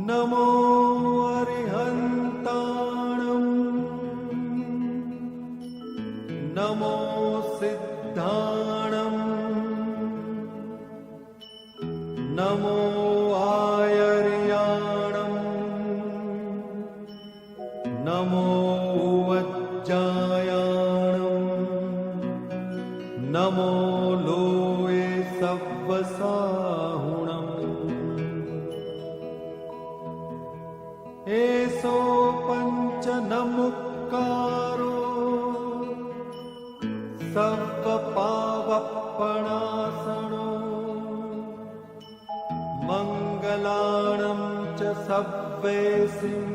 नमो अरिहन्ताणं नमो सिद्धाणं नमो आयर्याणं नमो वज्जायाणं नमो लोये सव्वसाहुणम् एसो पंच नमुक्कारो सर्वपावपणासनो मंगलाणं च सव्वेसिं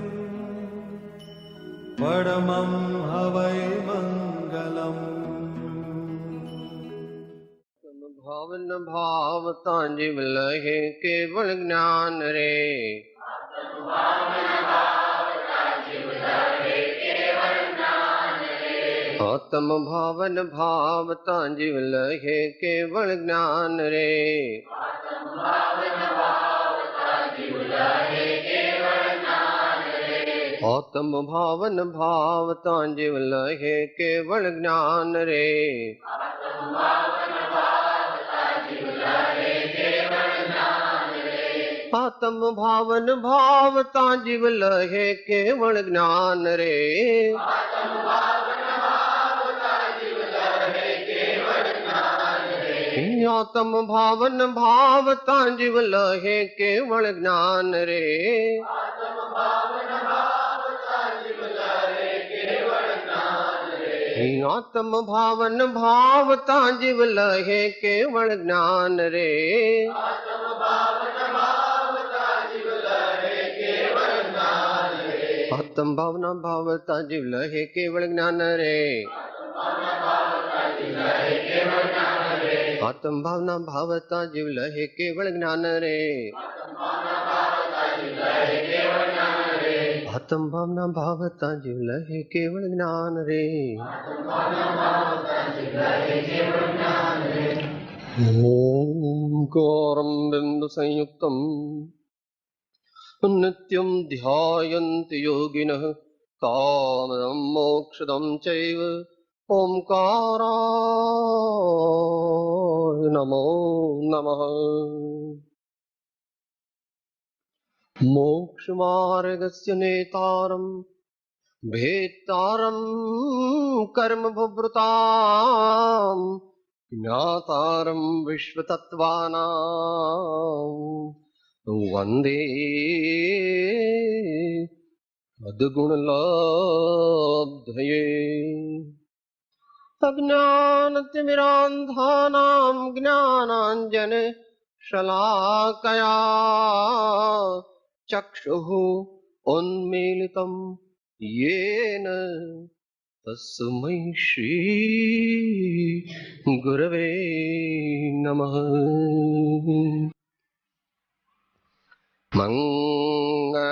परमं हवै मंगलम्। भावन भावता जीव लहे केवल ज्ञान रे। आत्म भावन भावता जीव लहे केवल ज्ञान रे। आत्म भावन भावता जीव लहे केवल ज्ञान रे। आत्म भावन भावता जीव लहे केवल ज्ञान रे। आत्म भावन भावता जीव लहे केवल ज्ञान रे। आत्म भावन भावता जीव लहे केवल ज्ञान रे। आत्म भावना भावता जीव लहे केवल ज्ञान रे। आत्म भावना भावता जीव लहे केवल ज्ञान रे। आत्म भावना भावता जीव लहे केवल ज्ञान रे। ओम गौरम बिंदु संयुक्तम नित्यं ध्यायन्ति योगिनः कामदं मोक्षदं चैव ओंकाराय नमो नमः। मोक्षमार्गस्य नेतारं भेत्तारं कर्मभुभृतां ज्ञातारं विश्वतत्त्वानां वन्दे सद्गुणलब्धये। अज्ञानतिमिरान्धानां ज्ञानाञ्जन शलाकया चक्षुः उन्मीलितं येन तस्मै श्री गुरवे नमः। मंगलमय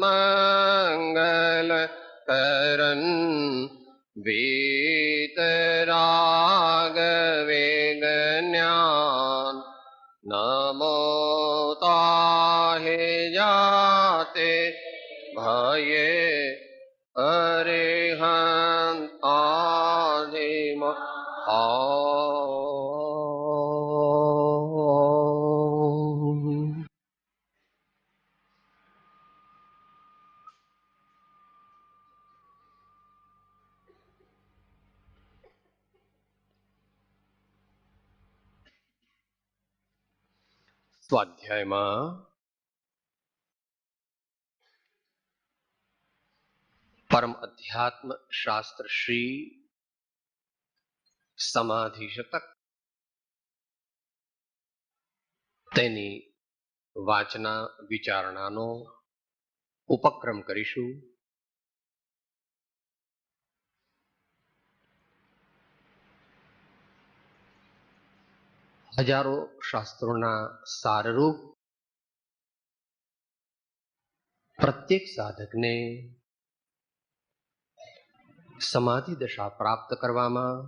मंगलकरन् वीतराग वेगज्ञान नमो ताहे जाते भये अरिहंत आदिम સ્વાધ્યાયમાં પરમ અધ્યાત્મ શાસ્ત્ર શ્રી સમાધિ શતક તેની વાચના વિચારણાનો ઉપક્રમ કરીશું। હજારો શાસ્ત્રોના સારરૂપ પ્રત્યેક સાધકને સમાધિ દશા પ્રાપ્ત કરવામાં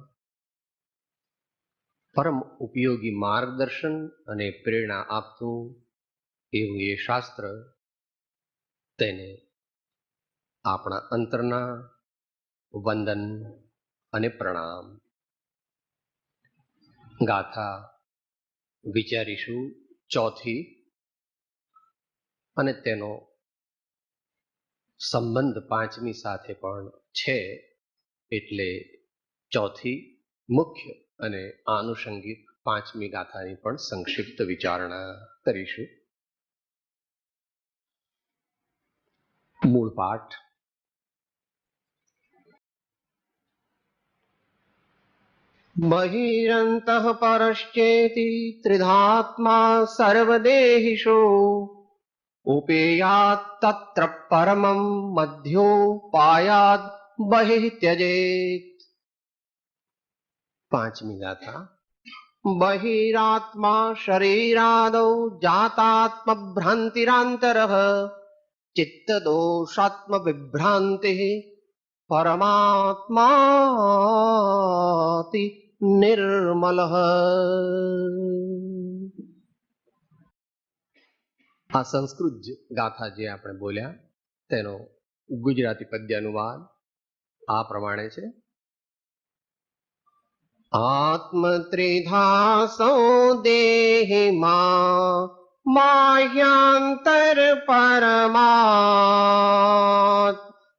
પરમ ઉપયોગી માર્ગદર્શન અને પ્રેરણા આપતું એવું એ શાસ્ત્ર તેને આપણા અંતરના વંદન અને પ્રણામ. ગાથા વિચારીશું ચોથી અને તેનો સંબંધ પાંચમી સાથે પણ છે, એટલે ચોથી મુખ્ય અને આનુષંગિક પાંચમી ગાથાની પણ સંક્ષિપ્ત વિચારણા કરીશું. મૂળ પાઠ. બહિરંતઃ પરશ્ચેતિ ત્રિધાત્મા સર્વદેહિષુ ઉપેયાત તત્ર પરમં મધ્યોપાયાદ બહિઃ ત્યજેત. પાંચમી ગાથા. બહિરાત્મા શરીરાદૌ જાતાત્મભ્રાંતિરાંતરઃ ચિત્તદોષાત્મ વિભ્રાંતિ પરમાત્માતિ નિર્મલઃ. આ સંસ્કૃત ગાથા જે આપણે બોલ્યા તેનો ગુજરાતી પદ્ય અનુવાદ આ પ્રમાણે છે. આત્મત્રિધાસો દેહિમાં માહ્યાંતર પરમાત્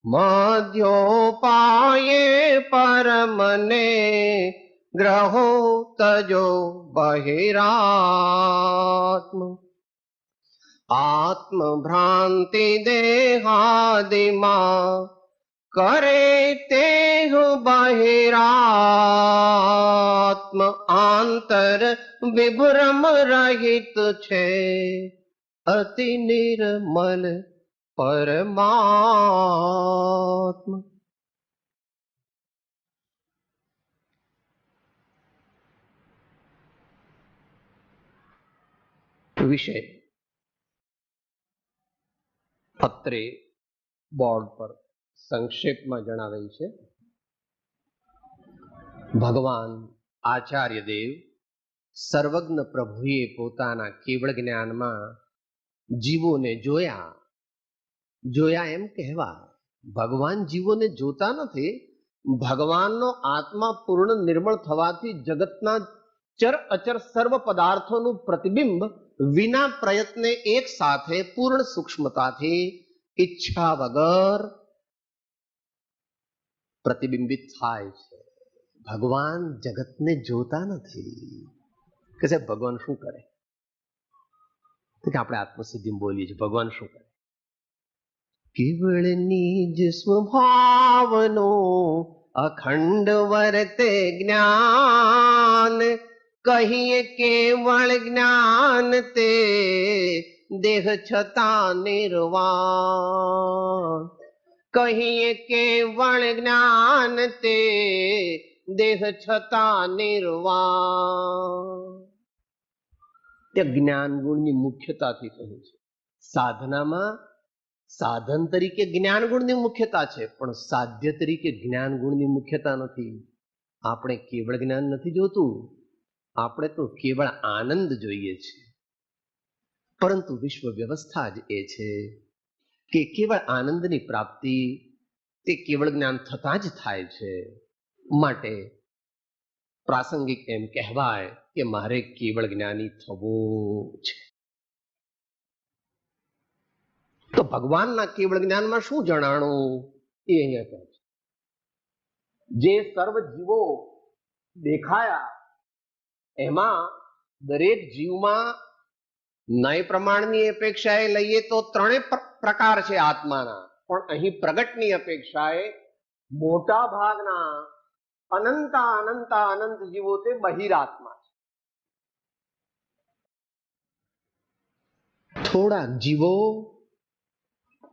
મધ્યોપાયે પરમને ગ્રહો તજો બહિરાત્મ. આત્મભ્રાંતિ દેહાદિમાં કરે તે બહિરાત્મ આંતર વિભ્રમ રહિત છે અતિ નિર્મલ પરમાત્મ. વિષય અત્રે બોર્ડ પર સંક્ષેપમાં જણાવેલ છે. ભગવાન આચાર્ય દેવ સર્વજ્ઞ પ્રભુએ પોતાના કેવળ જ્ઞાનમાં જીવોને જોયા એમ કહેવા. ભગવાન જીવોને જોતા નથી. ભગવાનનો આત્મા પૂર્ણ નિર્મળ થવાથી જગતના ચર અચર સર્વ પદાર્થોનું પ્રતિબિંબ વિના પ્રયત્ને એક સાથે પૂર્ણ સૂક્ષ્મતાથી ઈચ્છા વગર પ્રતિબિંબિત થાય છે. ભગવાન જગતને જોતા નથી. કે સાહેબ ભગવાન શું કરે? આપણે આત્મસિદ્ધિ બોલીએ છીએ. ભગવાન શું કરે? કેવળ નિજ સ્વભાવનો અખંડ વર્તે જ્ઞાન કહીએ કેવળ જ્ઞાન તે દેહ છતાં નિર્વાણ. કહીએ કેવળ જ્ઞાન તે દેહ છતાં નિર્વાણ. તે જ્ઞાન ગુણની મુખ્યતાથી કહ્યું છે. સાધનામાં સાધન તરીકે જ્ઞાન ગુણની મુખ્યતા છે, પણ સાધ્ય તરીકે જ્ઞાન ગુણની મુખ્યતા નથી. આપણે કેવળ જ્ઞાન નથી જોતું, આપણે તો કેવળ આનંદ જોઈએ છે. પરંતુ વિશ્વ વ્યવસ્થા જ એ છે કે કેવળ આનંદની પ્રાપ્તિ તે કેવળ જ્ઞાન થતાં જ થાય છે. માટે પ્રાસંગિક એમ કહેવાય કે મારે કેવળ જ્ઞાની થવું છે. તો ભગવાનના કેવળ જ્ઞાનમાં શું જણાણું એ અહીંયા કહે છે. જે સર્વ જીવો દેખાયા એમાં દરેક જીવમાં નય પ્રમાણની અપેક્ષાએ લઈએ તો ત્રણેય પ્રકાર છે આત્માના, પણ અહીં પ્રગટની અપેક્ષાએ મોટા ભાગના અનંત જીવો તે બહિરાત્મા છે. થોડા જીવો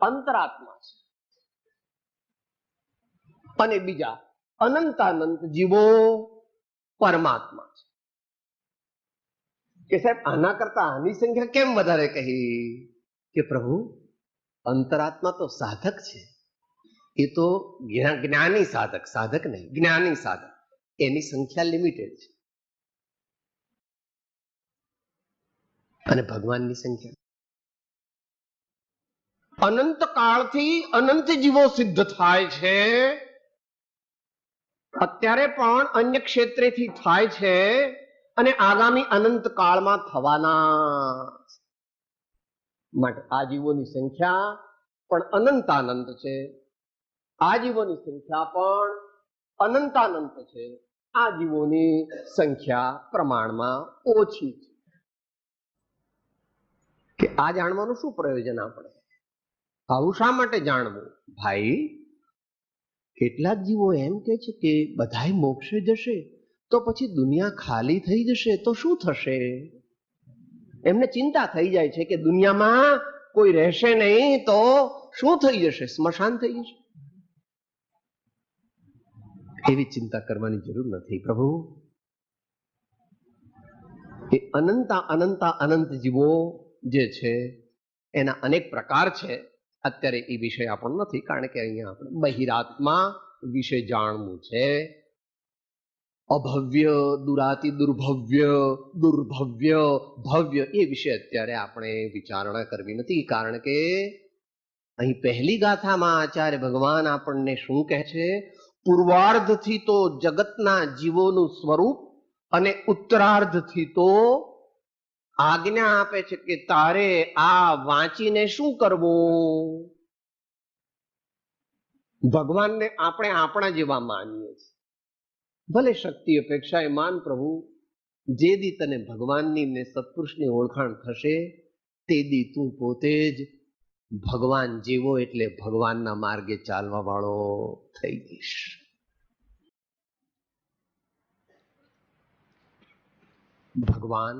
અંતરાત્મા છે અને બીજા અનંત જીવો પરમાત્મા છે. કે સાહેબ આના કરતા આની સંખ્યા કેમ વધારે કહી? કે પ્રભુ અંતરાત્મા તો સાધક છે. એ તો જ્ઞાની સાધક, સાધક નહીં જ્ઞાની સાધક, એની સંખ્યા લિમિટેડ છે. અને ભગવાનની સંખ્યા અનંત કાળથી અનંત જીવો સિદ્ધ થાય છે, અત્યારે પણ અન્ય ક્ષેત્રેથી થાય છે અને આગામી અનંત કાળમાં થવાના. માટે આ જીવોની સંખ્યા પણ અનંતાનંત છે, આ જીવોની સંખ્યા પણ અનંતાનંત છે, આ જીવોની સંખ્યા પ્રમાણમાં ઓછી છે. કે આ જાણવાનું શું પ્રયોજન? આપણે આવું શા માટે જાણવું? ભાઈ, કેટલાક જીવો એમ કે છે કે બધાય મોક્ષે જશે તો પછી દુનિયા ખાલી થઈ જશે તો શું થશે? એમને ચિંતા થઈ જાય છે કે દુનિયામાં કોઈ રહેશે નહીં તો શું થઈ જશે? સ્મશાન થઈ જશે. એવી ચિંતા કરવાની જરૂર નથી પ્રભુ. એ અનંત જીવો જે છે એના અનેક પ્રકાર છે. અત્યારે એ વિષય આપણો નથી, કારણ કે અહીંયા આપણે બહિરાત્મા વિશે જાણવું છે. અભવ્ય, દુરાતિ દુર્ભવ્ય, દુર્ભવ્ય, ભવ્ય એ વિશે અત્યારે આપણે વિચારણા કરવી નથી, કારણ કે અહીં પહેલી ગાથામાં આચાર્ય ભગવાન આપણને શું કહે છે? પૂર્વાર્ધથી તો જગતના જીવોનું સ્વરૂપ અને ઉત્તરાર્ધથી તો આજ્ઞા આપે છે કે તારે આ વાંચીને શું કરવું? ભગવાનને આપણે આપણા જેવા માનીએ છીએ. ભલે શક્તિ અપેક્ષા એ માન પ્રભુ, જે દી તને ભગવાનની ને સત્પુરુષની ઓળખાણ થશે તે દી તું પોતે જ ભગવાન જેવો એટલે ભગવાનના માર્ગે ચાલવા વાળો થઈ જઈશ. ભગવાન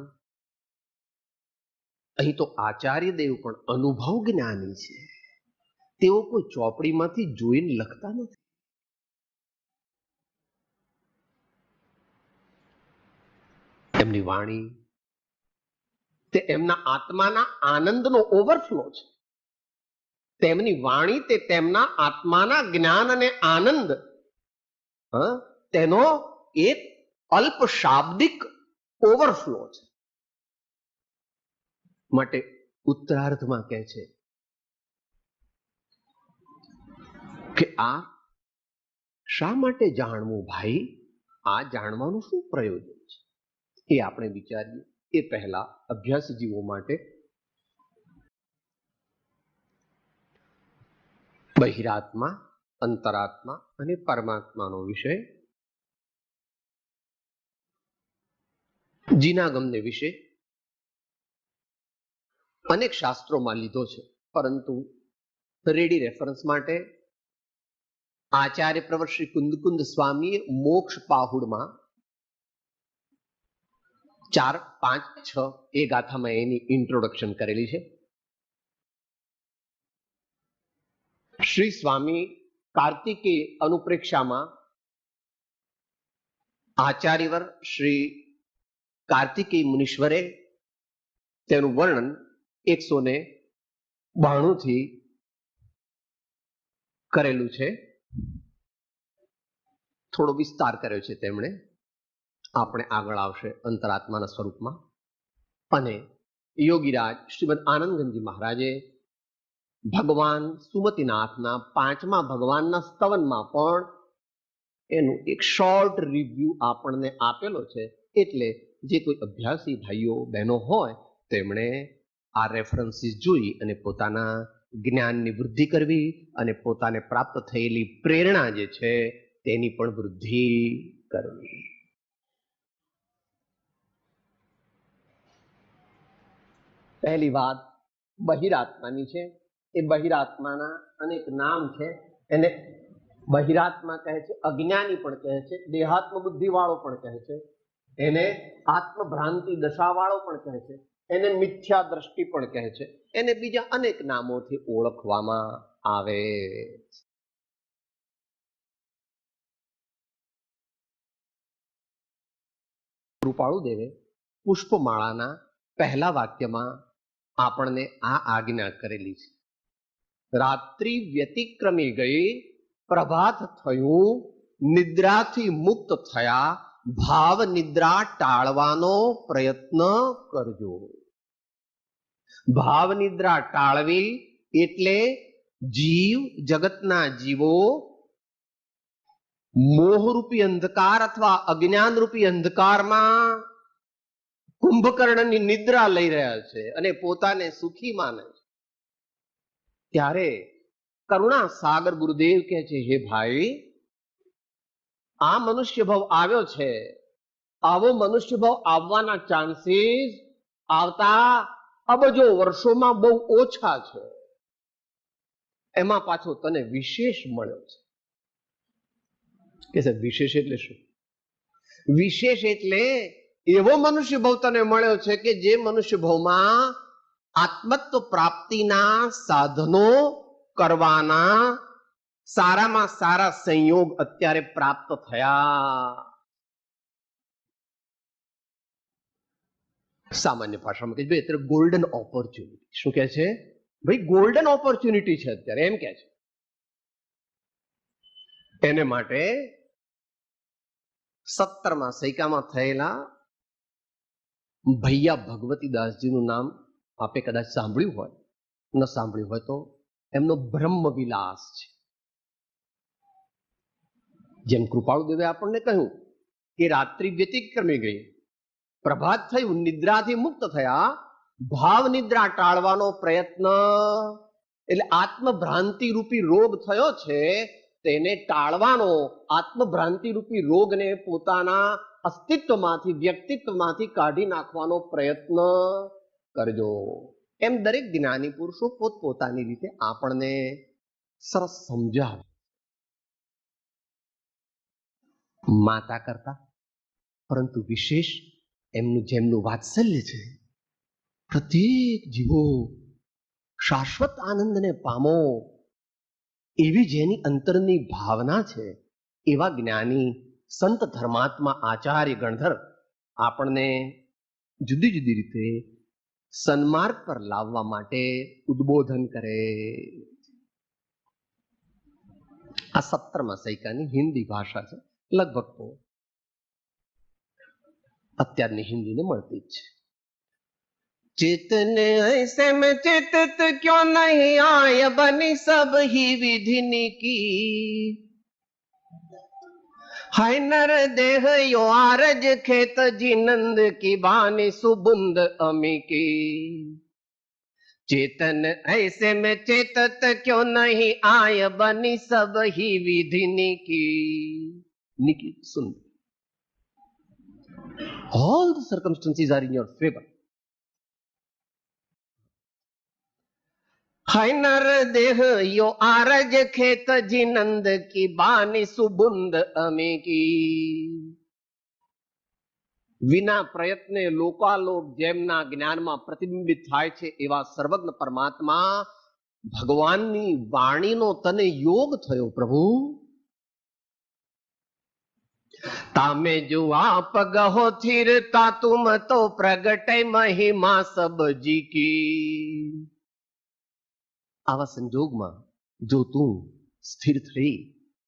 અહીં તો આચાર્ય દેવ પણ અનુભવ જ્ઞાની છે. તેઓ કોઈ ચોપડીમાંથી જોઈને લખતા નથી. એમની વાણી તે એમના આત્માના આનંદનો ઓવરફ્લો છે. તેમની વાણી તે તેમના આત્માના જ્ઞાન અને આનંદ તેનો એક અલ્પ શાબ્દિક ઓવરફ્લો છે. માટે ઉત્તરાર્ધમાં કહે છે કે આ શા માટે જાણવું ભાઈ? આ જાણવાનું શું પ્રયોજન છે એ આપણે વિચારીએ. એ પહેલા અભ્યાસી જીવો માટે બહિરાત્મા, અંતરાત્મા અને પરમાત્માનો વિષય, જીનાગમને વિશે અનેક શાસ્ત્રોમાં લીધો છે, પરંતુ રેડી રેફરન્સ માટે આચાર્ય પ્રવર શ્રી કુંદકુંદ સ્વામીએ મોક્ષ પાહુડમાં 4, 5, 6 એ ગાથામાં એની ઇન્ટ્રોડક્શન કરેલી છે. શ્રી સ્વામી કાર્તિકેય અનુપ્રેક્ષામાં આચાર્યવર શ્રી કાર્તિકેય મુનીશ્વરે તેનું વર્ણન 192 થી કરેલું છે. થોડો વિસ્તાર કર્યો છે તેમણે. આપણે આગળ આવશે અંતરાત્માના સ્વરૂપમાં. અને યોગીરાજ શ્રીમદ આનંદગંજી મહારાજે ભગવાન સુમતિનાથના 5મા ભગવાનના સ્તવનમાં પણ એનું એક શોર્ટ રિવ્યુ આપણને આપેલો છે. એટલે જે કોઈ અભ્યાસી ભાઈઓ બહેનો હોય તેમણે આ રેફરન્સીસ જોઈ અને પોતાના જ્ઞાનની વૃદ્ધિ કરવી અને પોતાને પ્રાપ્ત થયેલી પ્રેરણા જે છે તેની પણ વૃદ્ધિ કરવી. પહેલી વાત બહિરાત્માની છે. એ બહિરાત્માના અનેક નામ છે. એને બહિરાત્મા કહે છે, અજ્ઞાની પણ કહે છે, દેહાત્મ બુદ્ધિ વાળો પણ કહે છે, એને આત્મભ્રાંતિ દશા વાળો પણ કહે છે, એને મિથ્યા દ્રષ્ટિ પણ કહે છે, એને બીજા અનેક નામોથી ઓળખવામાં આવે. કૃપાળુ દેવે પુષ્પમાળાના પહેલા વાક્યમાં આપણને આ આજ્ઞા કરેલી છે. રાત્રિ વ્યતિક્રમી ગઈ, પ્રભાત થયું, નિદ્રાથી મુક્ત થયા, ભાવ નિદ્રા ટાળવાનો પ્રયત્ન કરજો. ભાવ નિદ્રા ટાળવી એટલે જીવ, જગતના જીવો મોહરૂપી અંધકાર અથવા અજ્ઞાન રૂપી અંધકારમાં કુંભકર્ણની નિદ્રા લઈ રહ્યા છે અને પોતાને સુખી માને છે. ત્યારે કરુણા સાગર ગુરુદેવ કહે છે, હે ભાઈ, આ મનુષ્ય ભાવ આવ્યો છે, આવો મનુષ્ય ભાવ આવવાના ચાન્સીસ આવતા અબજો વર્ષોમાં બહુ ઓછા છે. એમાં પાછો તને વિશેષ મળ્યો છે. કે સાહેબ વિશેષ એટલે શું? વિશેષ એટલે એવો મનુષ્ય ભાવ તને મળ્યો છે કે જે મનુષ્ય ભાવમાં આત્મત્વ પ્રાપ્તિના સાધનો કરવાના સારામાં સારા સંયોગ અત્યારે પ્રાપ્ત થયા. સામાન્ય ભાષામાં કે ભાઈ અત્યારે ગોલ્ડન ઓપોર્ચ્યુનિટી. શું કહે છે? ભાઈ ગોલ્ડન ઓપોર્ચ્યુનિટી છે અત્યારે, એમ કે છે. એને માટે 17મા સૈકામાં થયેલા ભૈયા ભગવતીદાસજીનું નામ આપે કદાચ સાંભળ્યું હોય, ન સાંભળ્યું હોય તો એમનો બ્રહ્મ વિલાસ છે. જેમ કૃપાળુદેવે આપણને કહ્યું કે રાત્રિ વ્યતિક્રમી ગઈ, પ્રભાત થયું, નિદ્રાથી મુક્ત થયા, ભાવ નિદ્રા ટાળવાનો પ્રયત્ન એટલે આત્મભ્રાંતિ રૂપી રોગ થયો છે તેને ટાળવાનો, આત્મભ્રાંતિ રૂપી રોગને પોતાના અસ્તિત્વમાંથી, વ્યક્તિત્વમાંથી કાઢી નાખવાનો પ્રયત્ન કરજો. એમ દરેક જ્ઞાની પુરુષો પોતપોતાની રીતે આપણને સરસ સમજાવે. માતા કરતા પરંતુ વિશેષ એમનું જેમનું વાત્સલ્ય છે, પ્રત્યેક જીવો શાશ્વત આનંદને પામો એવી જેની અંતરની ભાવના છે, એવા જ્ઞાની સંત ધર્માત્મા આચાર્ય ગણધર આપણને જુદી જુદી રીતે સન્માર્ગ પર લાવવા માટે ઉદ્બોધન કરે. આ 17મા સૈકાની હિન્દી ભાષા છે. લગભગ તો અત્યારની હિન્દીને મળતી જ છે. चेतन ऐसे में चेतत क्यों नहीं आय बनी सब ही विधिनी की हाय नर देह यो आरज खेत जिनंद की बानी सुबुंद अमी की चेतन ऐसे में चेतत क्यों नहीं आय बनी सब ही विधिनी की सुन all the circumstances are in your favor. हाय नर देह यो आरज खेत जिनंद की बानी सुबुंद अमी की વિના પ્રયત્ને લોકાલોક જેમના જ્ઞાનમાં પ્રતિબિંબિત થાય છે એવા સર્વજ્ઞ પરમાત્મા ભગવાનની વાણીનો તને યોગ થયો પ્રભુ. તામે જો આપ ગહો થિરતા તુમ તો પ્રગટે મહિમા સબજી કી. આવા સંજોગમાં જો તું સ્થિર થઈ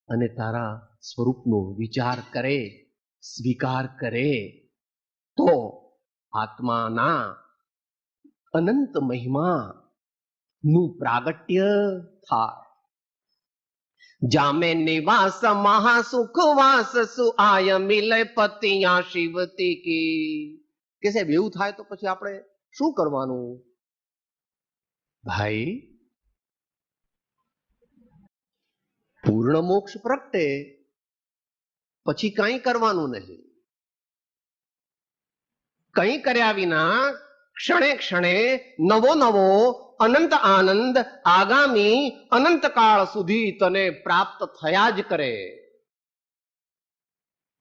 અને તારા સ્વરૂપનો વિચાર કરે, સ્વીકાર કરે તો આત્માના અનંત મહિમા નું પ્રાગટ્ય થાય. જામે નિવાસ મહાસુખ વાસ સુઆય મિલે પતિયા શિવતી કી. કે સાહેબ એવું થાય તો પછી આપણે શું કરવાનું? ભાઈ પૂર્ણ મોક્ષ પ્રગટે પછી કંઈ કરવાનું નહીં. કંઈ કર્યા વિના ક્ષણે ક્ષણે નવો નવો અનંત આનંદ આગામી અનંત કાળ સુધી તને પ્રાપ્ત થયા જ કરે.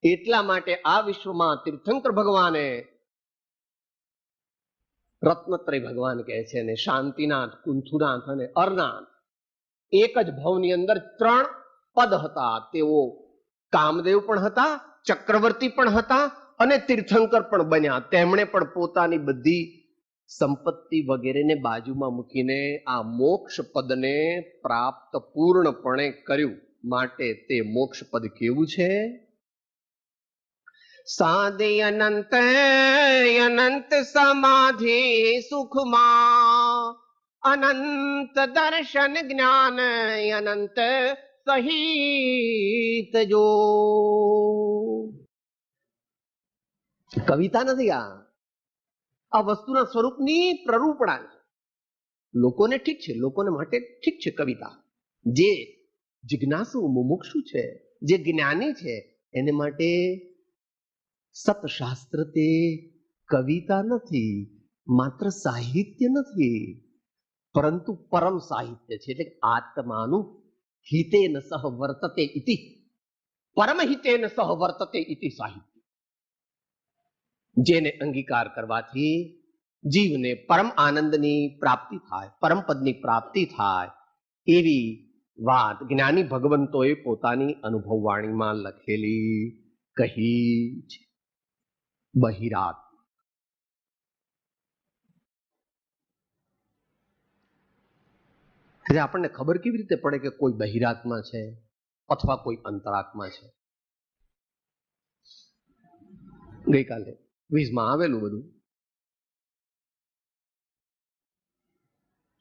એટલા માટે આ વિશ્વમાં તીર્થંકર ભગવાને રત્નત્રય ભગવાન કહે છે અને શાંતિનાથ, કુંથુનાથ અને અરનાથ એક જ ભવની અંદર 3 પદ હતા. તેઓ કામદેવ પણ હતા, ચક્રવર્તી પણ હતા અને તીર્થંકર પણ બન્યા. તેમણે પણ પોતાની બધી સંપત્તિ વગેરેને બાજુમાં મૂકીને આ મોક્ષ પદને પ્રાપ્ત પૂર્ણપણે કર્યું. માટે તે મોક્ષ પદ કેવું છે? સાદી અનંત અનંત સમાધિ સુખમાં અનંત દર્શન જ્ઞાન અનંત સહિત જો. કવિતા નથી આ વસ્તુના સ્વરૂપની પ્રરૂપણા છે. લોકોને ઠીક છે, લોકોને માટે ઠીક છે કવિતા. જે જિજ્ઞાસુ મુમુક્ષુ છે, જે જ્ઞાની છે, એને માટે સતશાસ્ત્ર તે કવિતા નથી, માત્ર સાહિત્ય નથી, પરંતુ પરમ સાહિત્ય છે. એટલે આત્માનું હિતેન સહ વર્તતે ઇતિ, પરમ હિતેન સહ વર્તતે ઇતિ સાહિત્ય. જેને અંગીકાર કરવાથી જીવને પરમ આનંદની પ્રાપ્તિ થાય, પરમ પદની પ્રાપ્તિ થાય, એવી વાત જ્ઞાની ભગવંતોએ પોતાની અનુભવવાણીમાં લખેલી કહી છે. બહિરાત એટલે આપણને ખબર કેવી રીતે પડે કે કોઈ બહિરાત્મા છે અથવા કોઈ અંતરાત્મા છે? ગઈકાલે ક્વિઝમાં આવેલું બધું.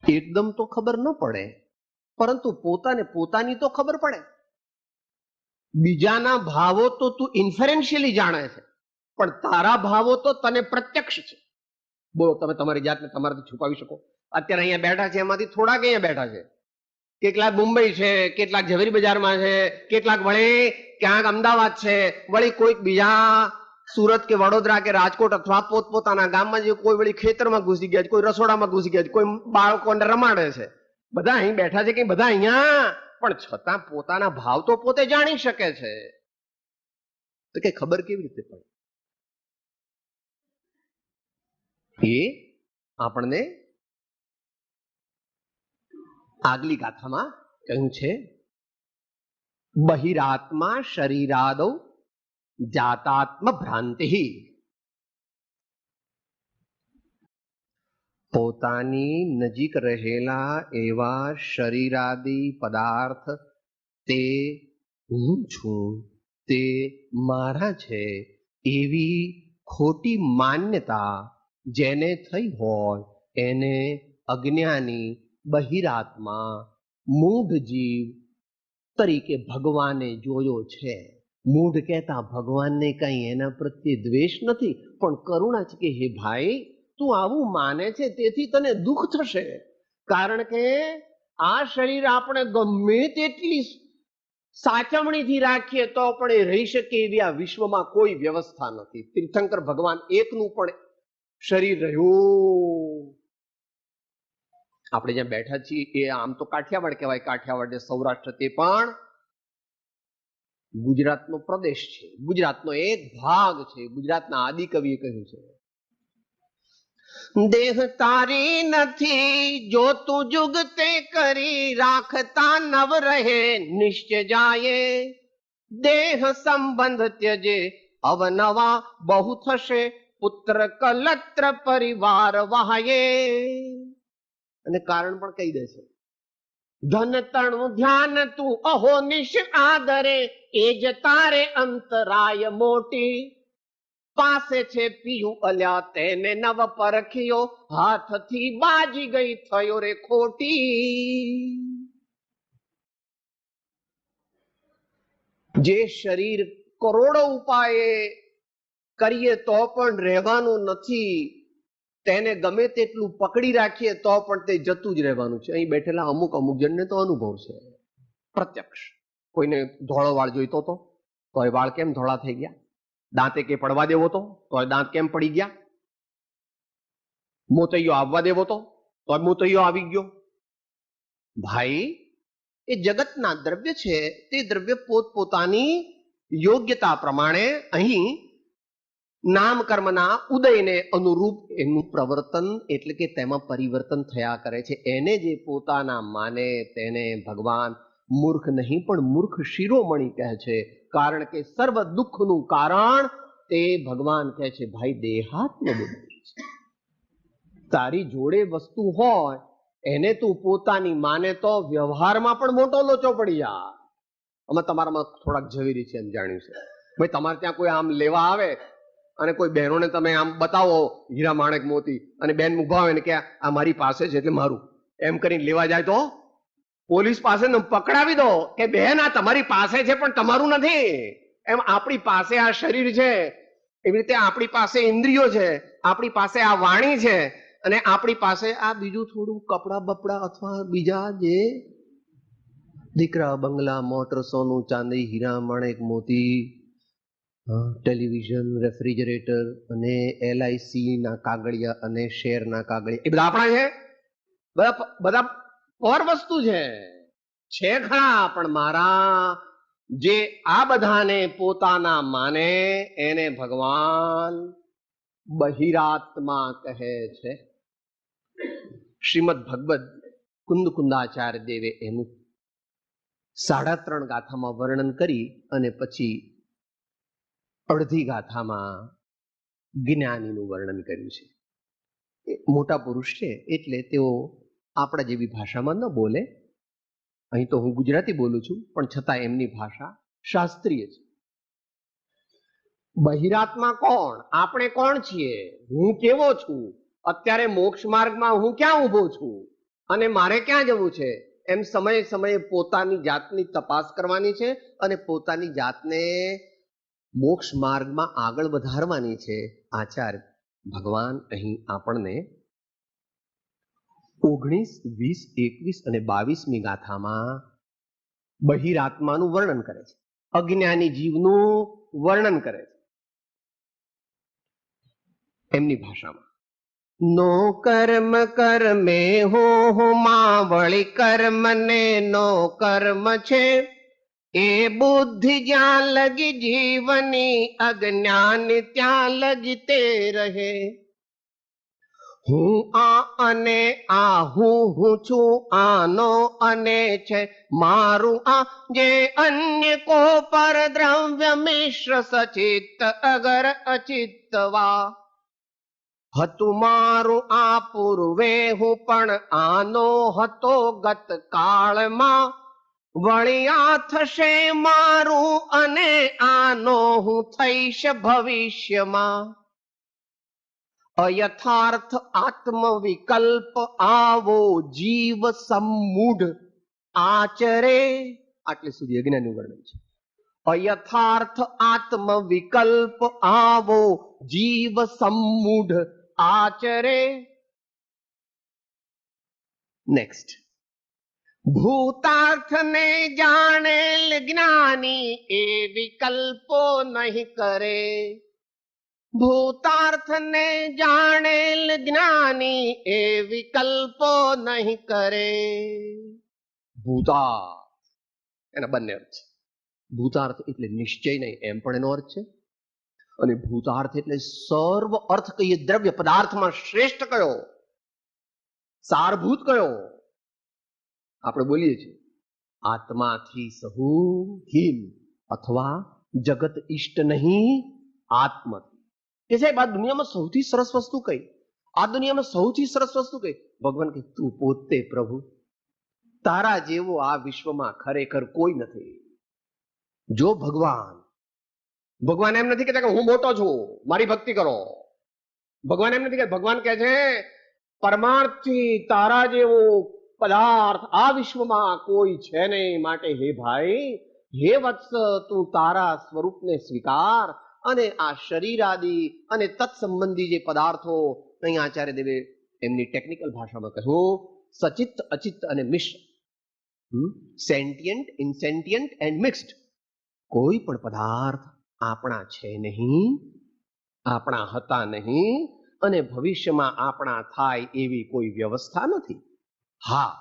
એકદમ તો ખબર ન પડે, પરંતુ પોતાને પોતાની તો ખબર પડે. બીજાના ભાવો તો તું ઇન્ફરન્શિયલી જાણે છે, પણ તારા ભાવો તો તને પ્રત્યક્ષ છે. બોલો, તમે તમારી જાતને તમારાથી છુપાવી શકો? અત્યારે અહીંયા બેઠા છે, એમાંથી થોડાક અહીંયા બેઠા છે, કેટલાક મુંબઈ છે, કેટલાક ઝવેરી બજારમાં છે, કેટલાક વળી ક્યાંક અમદાવાદ છે, વળી કોઈક બીજા સુરત કે વડોદરા કે રાજકોટ અથવા પોતપોતાના ગામમાં જે કોઈ વળી ખેતરમાં ઘૂસી ગયા છે, કોઈ રસોડામાં ઘૂસી ગયા છે, કોઈ બાળકોને રમાડે છે. બધા અહીં બેઠા છે કે બધા અહીંયા, પણ છતાં પોતાના ભાવ તો પોતે જાણી શકે છે. તો કે ખબર કેવી રીતે પડે? એ આપણને આગલી ગાથામાં કહ્યું છે. બહિરાત્મા શરીરાદૌ જાતાત્મ ભ્રાંતિ. પોતાની નજીક રહેલા એવા શરીરાદી પદાર્થ, તે હું છું, તે મારા છે, એવી ખોટી માન્યતા જેને થઈ હોય એને અજ્ઞાની બહિરાત્મા મૂઢ જીવ તરીકે ભગવાને જોયો છે. મૂઢ કહેતા ભગવાનને કઈ એના પ્રત્યે દ્વેષ નથી, પણ કરુણા છે કે હે ભાઈ, તું આવું માને છે તેથી તને દુઃખ થશે. કારણ કે આ શરીર આપણે ગમે તેટલી સાચવણીથી રાખીએ તો પણ એ રહી શકે એવી આ વિશ્વમાં કોઈ વ્યવસ્થા નથી. તીર્થંકર ભગવાન એકનું પણ શરીર રહ્યું. આપણે જ્યાં બેઠા છીએ એ આમ તો કાઠિયાવાડ કહેવાય, કાઠિયાવાડ સૌરાષ્ટ્ર તે પણ ગુજરાતનો પ્રદેશ છે, ગુજરાતનો એક ભાગ છે. ગુજરાતના આદિકવિએ કહ્યું છે, દેહ તારી નથી જો તું જુગતે કરી, રાખતા નવ રહે નિશ્ચય જાય. દેહ સંબંધ ત્યજે અવનવા બહુ થશે, પુત્ર કલત્ર પરિવાર વહાયે. અને કારણ પણ કહી દે છે, ધન તણું ધ્યાન તું અહો નિશ આદરે, એ જ તારે અંતરાય મોટી. પાસે છે પીયું અલ્યા તેને નવ પરખ્યો, હાથથી બાજી ગઈ થયો રે ખોટી. જે શરીર કરોડો ઉપાયે કરીએ તો પણ રહેવાનું નથી, તેને ગમે તેટલું પકડી રાખીએ તો પણ તે જતું જ રહેવાનું છે. અહીં બેઠેલા અમુક જણને તો અનુભવ છે પ્રત્યક્ષ. કોઈને ધોળો વાળ જોઈતો હતો તો એ વાળ કેમ ધોળા થઈ ગયા? દાંતે કે પડવા દેવો તો દાંત કેમ પડી ગયા? મોતૈયો આવવા દેવો તો મોતૈયો આવી ગયો. ભાઈ, એ જગતના દ્રવ્ય છે, તે દ્રવ્ય પોતપોતાની યોગ્યતા પ્રમાણે અહીં નામ કર્મના ઉદયને અનુરૂપ એનું પ્રવર્તન એટલે કે તેમાં પરિવર્તન થયા કરે છે. એને જે પોતાના માને તેને ભગવાન મૂર્ખ નહીં પણ મૂર્ખ શિરોમણી કહે છે. કારણ કે સર્વ દુઃખનું કારણ તે ભગવાન કહે છે, ભાઈ દેહાત્મ બુદ્ધિ છે. તારી જોડે વસ્તુ હોય એને તું પોતાની માને તો વ્યવહારમાં પણ મોટો લોચો પડી જાય. અમે તમારામાં થોડાક ઝવેરી છે એમ જાણ્યું છે. ભાઈ, તમારે ત્યાં કોઈ આમ લેવા આવે અને કોઈ બહેનોને તમે આમ બતાવો હીરા માણેક મોતી, અને બેન ઉભા હોય ને કે આ મારી પાસે છે એટલે મારું, એમ કરીને લેવા જાય તો પોલીસ પાસે પકડાવી દો કે બેન આ તમારી પાસે છે પણ તમારું નથી. એમ આપણી પાસે આ શરીર છે, એવી રીતે આપણી પાસે ઇન્દ્રિયો છે, આપણી પાસે આ વાણી છે, અને આપણી પાસે આ બીજું થોડું કપડા બપડા અથવા બીજા જે દીકરા બંગલા મોટર સોનું ચાંદી હીરા માણેક મોતી ટેલિવિઝન રેફ્રિજરેટર અને LIC ના કાગળિયા અને શેરના કાગળિયા એ બધા આપણા છે. બધા પર વસ્તુ છે ખરા, પણ મારા જે આ બધાને પોતાના માને એને ભગવાન બહિરાત્મા કહે છે. શ્રીમદ ભગવદ કુંદાચાર્ય દેવે એનું 3.5 ગાથામાં વર્ણન કરી અને પછી અડધી ગાથામાં જ્ઞાનીનું વર્ણન કર્યું છે. મોટા પુરુષ છે એટલે તેઓ આપણા જેવી ભાષામાં ન બોલે. અહીં તો હું ગુજરાતી બોલું છું, પણ છતાં એમની ભાષા શાસ્ત્રીય છે. બહિરાત્મા કોણ? આપણે કોણ છીએ? હું કેવો છું? અત્યારે મોક્ષ માર્ગમાં હું ક્યાં ઊભો છું અને મારે ક્યાં જવું છે? એમ સમયે સમયે પોતાની જાતની તપાસ કરવાની છે અને પોતાની જાતને મોક્ષ માર્ગમાં આગળ વધારવાની છે. આચાર્ય ભગવાન અહીં આપણને 19, 20, 21 અને 22મી ગાથામાં બહિરાત્માનું વર્ણન કરે છે, અજ્ઞાની જીવનું વર્ણન કરે છે એમની ભાષામાં. નો કર્મ કર્મે હો માં વળી કર્મ ને નો કર્મ છે, એ બુદ્ધિ જ્યાં લગી જીવની અજ્ઞાન ત્યાં લગી તે રહે. હું આ અને આ હું છું, આનો અને છે મારું આ, જે અન્ય કો પર દ્રવ્ય મિશ્ર સચિત અગર અચિતવા. હતું મારું આ પૂર્વે હું પણ આનો હતો ગત કાળમાં, વળી આ થશે મારું અને આનો હું થઈશ ભવિષ્યમાં. અયથાર્થ આત્મ વિકલ્પ આવો જીવ સમૂઢ આચરે. આટલે સુધી અજ્ઞાનનું વર્ણન છે. અયથાર્થ આત્મ વિકલ્પ આવો જીવ સમૂઢ આચરે. નેક્સ્ટ. ભૂતાર્થ ને જાણેલ જ્ઞાની એ વિકલ્પો નહીં કરે. ભૂતાર્થ ને જાણેલ જ્ઞાની એ વિકલ્પો નહીં કરે. ભૂતાર્થ એના બંને અર્થ છે. ભૂતાર્થ એટલે નિશ્ચય નહીં એમ પણ એનો અર્થ છે, અને ભૂતાર્થ એટલે સર્વ અર્થ કહીએ દ્રવ્ય પદાર્થમાં શ્રેષ્ઠ કયો, સારભૂત કયો? આપણે બોલીએ છીએ આત્માથી સહુ હિમ, અથવા જગત ઈષ્ટ નહીં આત્મથી. કે સાહેબ આ દુનિયામાં સૌથી સરસ વસ્તુ કઈ? આ દુનિયામાં સૌથી સરસ વસ્તુ કઈ? ભગવાન કે તું પોતે પ્રભુ, તારા જેવો આ વિશ્વમાં ખરેખર કોઈ નથી. જો ભગવાન એમ નથી કહેતા કે હું મોટો છું મારી ભક્તિ કરો. ભગવાન એમ નથી કહેતા. ભગવાન કહે છે પરમાર્થથી તારા જેવો પદાર્થ આ વિશ્વમાં કોઈ છે નહીં, માટે હે ભાઈ, હે વત્સ, તું તારા સ્વરૂપને સ્વીકાર અને આ શરીર આદિ અને તત્સંબંધી જે પદાર્થો, અહીં આચાર્ય દેવે એમની ટેકનિકલ ભાષામાં કહ્યું સચિત અચિત અને મિશ્ર, સેન્ટિયન્ટ ઇનસેન્ટિયન્ટ એન્ડ મિક્સ્ડ. કોઈ પણ પદાર્થ આપણા છે નહીં, આપણા હતા નહીં, અને ભવિષ્યમાં આપણા થાય એવી કોઈ વ્યવસ્થા નથી. હા,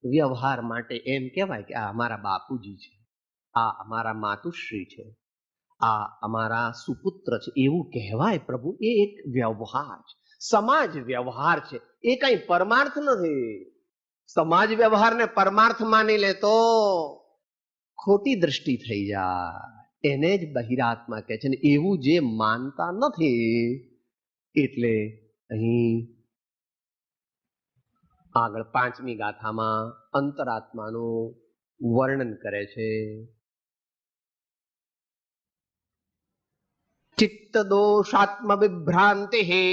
વ્યવહાર માટે એમ કહેવાય કે આ અમારા બાપુજી છે, આ અમારા માતુશ્રી છે, આ અમારા સુપુત્ર છે, એવું કહેવાય પ્રભુ. એ એક વ્યવહાર છે, સમાજ વ્યવહાર છે, એ કઈ પરમાર્થ નથી. સમાજ વ્યવહારને પરમાર્થ માની લે તો ખોટી દ્રષ્ટિ થઈ જાય. એને જ બહિરાત્મા કહે છે. એવું જે માનતા નથી એટલે અહીં આગળ 5મી ગાથામાં અંતરાત્માનું વર્ણન કરે છે. ચિત્ત દોષાત્મ વિભ્રાંતિ હે,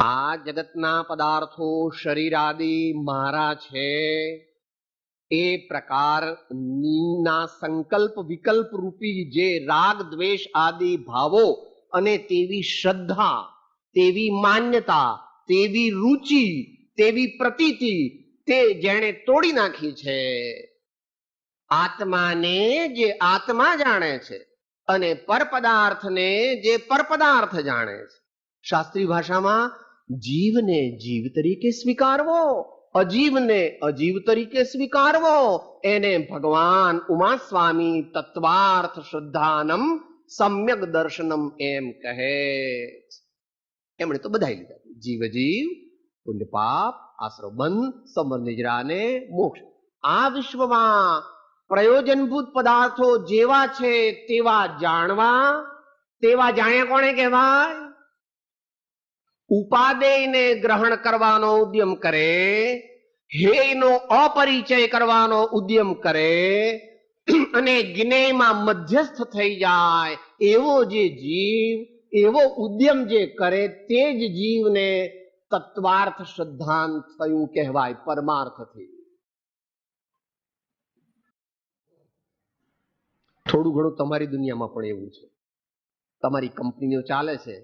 આ જગતના પદાર્થો શરીર આદિ મારા છે એ પ્રકારના સંકલ્પ વિકલ્પ રૂપી જે રાગ દ્વેષ આદિ ભાવો અને તેવી શ્રદ્ધા, તેવી માન્યતા, તેવી રુચિ, તેવી પ્રતીતિ તે જેણે તોડી નાખી છે, આત્માને જે આત્મા જાણે છે અને પરપદાર્થને જે પરપદાર્થ જાણે છે. શાસ્ત્રીય ભાષામાં જીવને જીવ તરીકે સ્વીકારવો, અજીવને અજીવ તરીકે સ્વીકારવો, એને ભગવાન ઉમા સ્વામી તત્વાર્થ શુદ્ધાનમ સમ્યક દર્શનમ એમ કહે. એમણે તો બધા લીધા, જીવ જીવ, પુણ્ય પાપ, આશ્રવ બંધ, સંવર નિજરાને મોક્ષ. આ વિશ્વમાં પ્રયોજનભૂત પદાર્થો જેવા છે તેવા જાણવા, તેવા જાણ્યા કોને કહેવાય? ઉપાદેયને ગ્રહણ કરવાનો ઉદ્યમ કરે, હેયનો અપરિચય કરવાનો ઉદ્યમ કરે અને જ્ઞેયમાં મધ્યસ્થ થઈ જાય એવો જે જીવ, એવો ઉદ્યમ જે કરે તે જ જીવને તત્વાર્થ શ્રદ્ધાંત થયું કહેવાય પરમાર્થથી. થોડું ઘણું તમારી દુનિયામાં પણ એવું છે. તમારી કંપનીઓ ચાલે છે,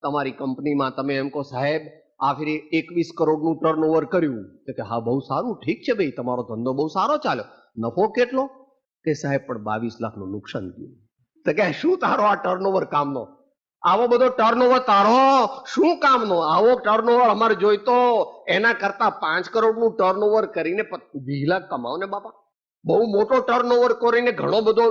તમારી કંપનીમાં તમે એમ કહો સાહેબ આ ફેરી 21 કરોડનું ટર્નઓવર કર્યું, તો કે હા બહુ સારું, ઠીક છે ભાઈ, તમારો ધંધો બહુ સારો ચાલ્યો, નફો કેટલો? કે સાહેબ પણ 22 લાખનું નુકસાન થયું. તો કે શું તારો આ ટર્નઓવર કામનો? આવો બધો ટર્નઓવર તારો શું કામનો? આવો ટર્નઓવર અમારે જોઈતો, એના કરતા 5 કરોડનું ટર્નઓવર કરીને 20 લાખ કમાવ ને બાપા. બહુ મોટો ટર્નઓવર કરીને ઘણો બધો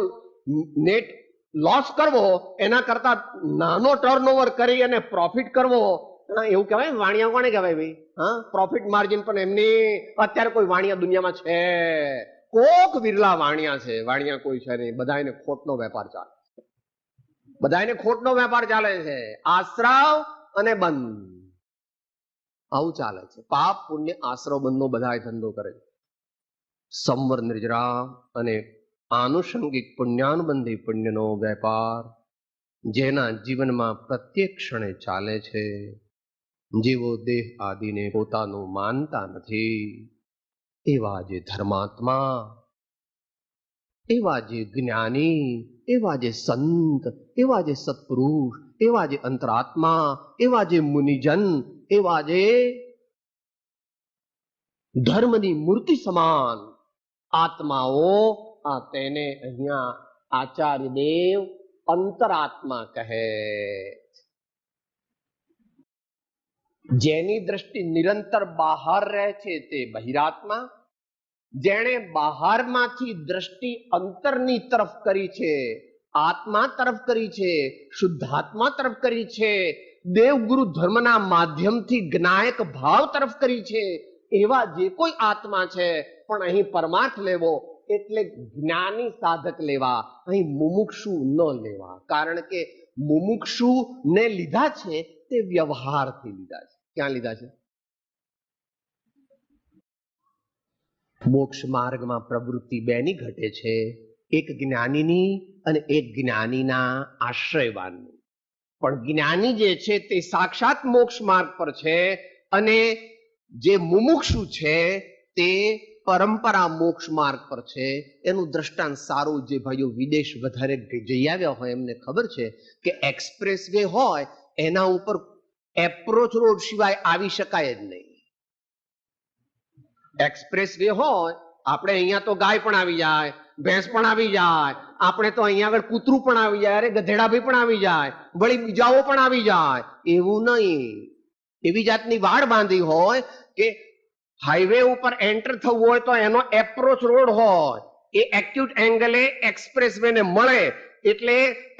નેટ લોસ કરવો એના કરતા નાનો ટર્નઓવર કરી અને પ્રોફિટ કરવો, એવું કહેવાય? વાણિયા કોને કહેવાય ભાઈ? હા, પ્રોફિટ માર્જિન. પણ એમની અત્યારે કોઈ વાણિયા દુનિયામાં છે? કોક વિરલા વાણિયા છે, વાણિયા કોઈ છે નહીં. બધાને ખોટનો વેપાર ચાલે, બધાને ખોટનો વેપાર ચાલે છે. આશ્રવ અને બંધ આવું ચાલે છે. પાપ પુણ્ય આશ્રવ બંધનો બધા ધંધો કરે છે. સંવર નિર્જરા અને આનુષંગિક પુણ્યાનુબંધી પુણ્યનો વેપાર જેના જીવનમાં પ્રત્યેક ક્ષણે ચાલે છે, જેવો દેહ આદિને પોતાનું માનતા નથી, એવા જે ધર્માત્મા, એવા જે જ્ઞાની, એવા જે સંત, એવા જે સત્પુરુષ, એવા જે અંતરાત્મા, એવા જે મુનિજન, એવા જે ધર્મની મૂર્તિ સમાન આત્માઓ, આ તેને અહીંયા આચાર્ય દેવ અંતરાત્મા કહે. જેની દ્રષ્ટિ નિરંતર બહાર રહે છે તે બહિરાત્મા, જેણે બહારમાંથી દ્રષ્ટિ અંતરની તરફ કરી છે, આત્મા તરફ કરી છે, શુદ્ધાત્મા તરફ કરી છે, દેવગુરુ ધર્મના માધ્યમથી જ્ઞાયક ભાવ તરફ કરી છે, એવા જે કોઈ આત્મા છે. પણ અહીં પરમાર્થ લેવો એટલે જ્ઞાની સાધક લેવા, અહીં મુમુક્ષુ ન લેવા. કારણ કે મુમુક્ષુ ને લીધા છે તે વ્યવહારથી લીધા છે. ક્યાં લીધા છે? મોક્ષ માર્ગમાં પ્રવૃત્તિ બેની ઘટે છે, એક જ્ઞાનીની અને એક જ્ઞાનીના આશ્રયવાનની. પણ જ્ઞાની જે છે તે સાક્ષાત મોક્ષ માર્ગ પર છે અને જે મુમુક્ષુ છે તે પરંપરા મોક્ષ માર્ગ પર છે. એનું દ્રષ્ટાંત સારું, જે ભાઈઓ વિદેશ વધારે જઈ આવ્યા હોય એમને ખબર છે કે એક્સપ્રેસ વે હોય એના ઉપર એપ્રોચ રોડ સિવાય આવી શકાય જ નહીં. એક્સપ્રેસ વે હોય, આપણે અહીંયા તો ગાય પણ આવી જાય, ભેંસ પણ આવી જાય, આપણે તો અહીંયા આગળ કૂતરું પણ આવી જાય, અરે ગધેડાભાઈ પણ આવી જાય, વળી બીજાઓ પણ આવી જાય. એવું નહીં. એવી જાતની વાડ બાંધી હોય કે હાઈવે ઉપર એન્ટર થવું હોય તો એનો એપ્રોચ રોડ હોય, એ એક્યુટ એંગલે એક્સપ્રેસ વે ને મળે. એટલે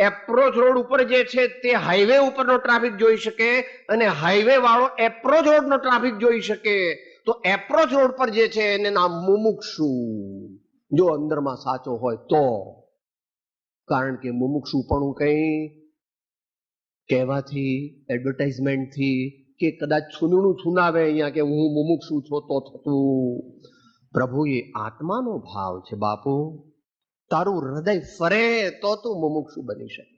એપ્રોચ રોડ ઉપર જે છે તે હાઈવે ઉપરનો ટ્રાફિક જોઈ શકે અને હાઈવે વાળો એપ્રોચ રોડનો ટ્રાફિક જોઈ શકે. તો એપ્રોચ રોડ પર જે છે એને નામ મુમુક્ષુ, જો અંદરમાં સાચો હોય તો. કારણ કે મુમુક્ષુ પણ કઈ કહેવાથી, એડવર્ટાઇઝમેન્ટથી કે કદાચ છુનણું છુનાવે અહીંયા કે હું મુમુક્ષુ છો તો થતું. પ્રભુએ આત્માનો ભાવ છે બાપુ, તારું હૃદય ફરે તો તું મુમુક્ષુ બની શકે.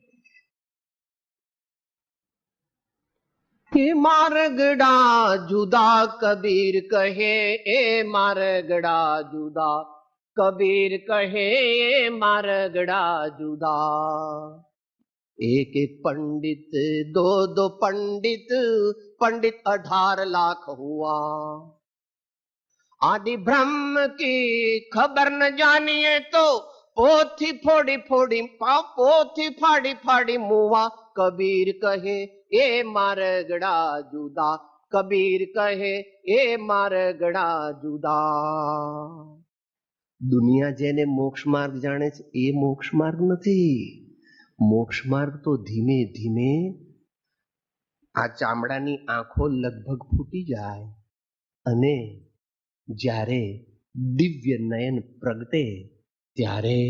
એ માર્ગડા જુદા કબીર કહે, એ માર્ગડા જુદા કબીર કહે, એ માર્ગડા જુદા. एक एक पंडित दो दो पंडित, पंडित 18 लाख हुआ. आदि ब्रह्म की खबर न जानिए तो पोथी फोड़ी फोड़ी पोथी फाड़ी फाड़ी मुआ. कबीर कहे ए मारगड़ा जुदा, कबीर કહે એ મારગડા જુદા. દુનિયા જેને મોક્ષ માર્ગ જાણે છે એ મોક્ષ માર્ગ નથી. મોક્ષ માર્ગ તો ધીમે ધીમે આ ચામડાની આંખો લગભગ ફૂટી જાય અને જ્યારે દિવ્ય નયન પ્રગટે ત્યારે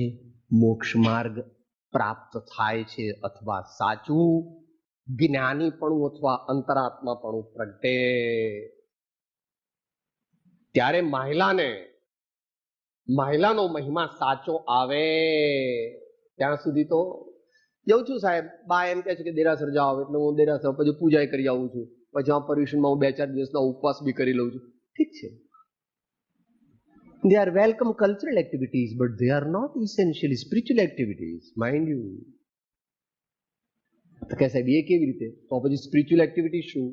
મોક્ષ માર્ગ પ્રાપ્ત થાય છે, અથવા સાચું જ્ઞાનીપણું અથવા અંતરાત્માપણું પ્રગટે. ત્યારે મહિલાનો મહિમા સાચો આવે. ત્યાં સુધી તો જઉં છું સાહેબ, બા એમ કહે છે કે દેરાસર જાઓ, એટલે હું દેરાસર પછી પૂજા કરી આવું છું, પછી આ પર્યુષણમાં હું 2-4 દિવસના ઉપવાસ બી કરી લઉં છું. ઠીક છે, they are welcome cultural activities, but they are not essentially spiritual activities, mind you. તો કે સાહેબ એ કેવી રીતે? તો પછી સ્પિરિચ્યુઅલ એક્ટિવિટી શું?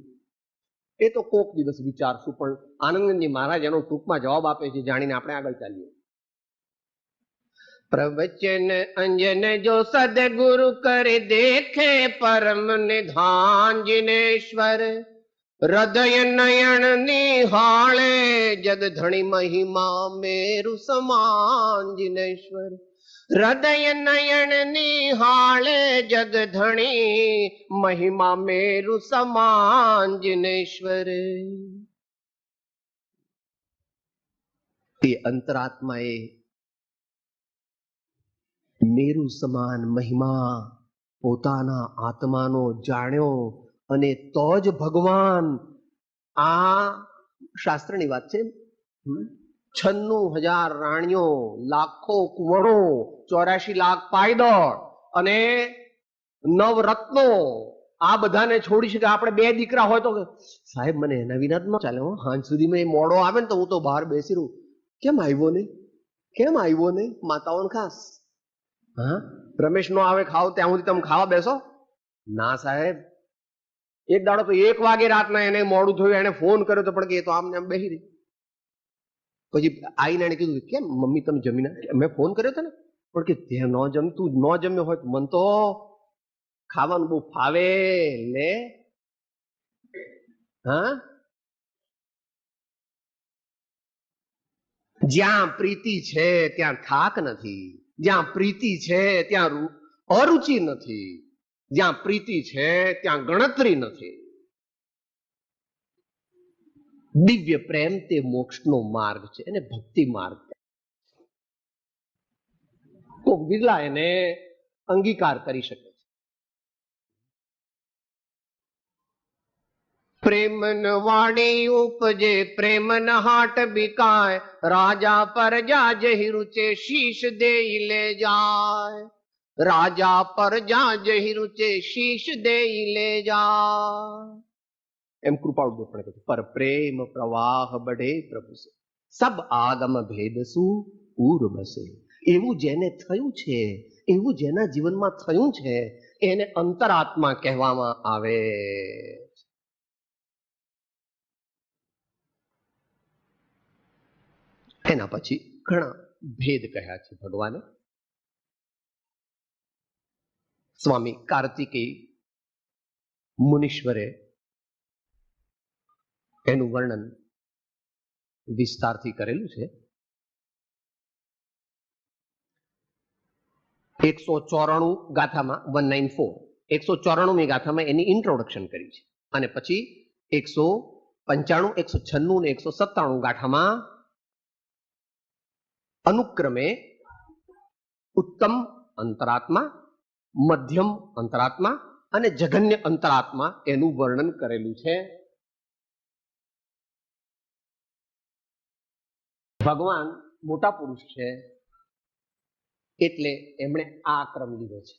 એ તો કોક દિવસ વિચારશું. પણ આનંદજી મહારાજ એનો ટૂંકમાં જવાબ આપે છે, જાણીને આપણે આગળ ચાલીએ. प्रवचन अंजन जो सदगुरु कर देखे परम निधान जिनेश्वर. हृदय नयन निहाळे जग धणी महिमा मेरु समान जिनेश्वर. हृदय नयन निहाळे जग धणी महिमा मेरु समान जिनेश्वर. તે અંતરાત્માએ મેરુ સમાન મહિમા પોતાના આત્માનો જાણ્યો અને તો જ ભગવાન, આ શાસ્ત્રની વાત છે, 96,000 રાણીઓ, લાખો કુંવરો, 84 લાખ પાયદળ અને નવરત્નો, આ બધાને છોડી શકે. આપણે 2 દીકરા હોય તો સાહેબ મને એના વિના જ ન ચાલે. હાંજ સુધીમાં એ મોડો આવે ને તો હું તો બહાર બેસી રહું, કેમ આવ્યો નહીં, કેમ આવ્યો નહીં. માતાઓને ખાસ, હા રમેશ નો આવે ખાવ ત્યાં સુધી તમે ખાવા બેસો ના સાહેબ. એક દાડો તો 1 વાગે રાતના એને મોડું થયું, એને ફોન કર્યો તો પણ કે તો આમને આમ બેસી રહી. પછી આઈને એને કીધું કેમ મમ્મી તમે જમીને? મેં ફોન કર્યો હતો ને, પણ કે તે ન જમતું ન જમ્યો હોય મન તો ખાવાનું બહુ ફાવે લે. હા, જ્યાં પ્રીતિ છે ત્યાં થાક નથી, જ્યાં પ્રીતિ છે ત્યાં અરુચિ નથી, જ્યાં પ્રીતિ છે ત્યાં ગણતરી નથી. દિવ્ય પ્રેમ તે મોક્ષનો માર્ગ છે, એને ભક્તિ માર્ગ. કોક બિરલા એને અંગીકાર કરી શકે છે. પ્રેમન વાણી ઉપજે પ્રેમન હાટ બિકાય, રાજા પરજા જહી રૂચે શીશ દેઈ લે જાય. રાજા પરજા જહી રૂચે શીશ દેઈ લે જાય. એમ કૃપાળુ ગોપણે કહ્યું, પર પ્રેમ પ્રવાહ બઢે પ્રભુ સે સબ આગમ ભેદ સુ ઉર બસે. એવું જેને થયું છે, એવું જેના જીવનમાં થયું છે એને અંતરાત્મા કહેવામાં આવે. એના પછી ઘણા ભેદ કહ્યા છે ભગવાને. સ્વામી કાર્તિકેય મુનીશ્વરે એનું વર્ણન વિસ્તારથી કરેલું છે. 194 ગાથામાં 194મી ગાથામાં એની ઇન્ટ્રોડક્શન કરી છે, અને પછી 195, 196 ને 197 ગાથામાં અનુક્રમે ઉત્તમ અંતરાત્મા, મધ્યમ અંતરાત્મા અને જઘન્ય અંતરાત્મા એનું વર્ણન કરેલું છે. ભગવાન મોટા પુરુષ છે એટલે એમણે આ ક્રમ લીધો છે.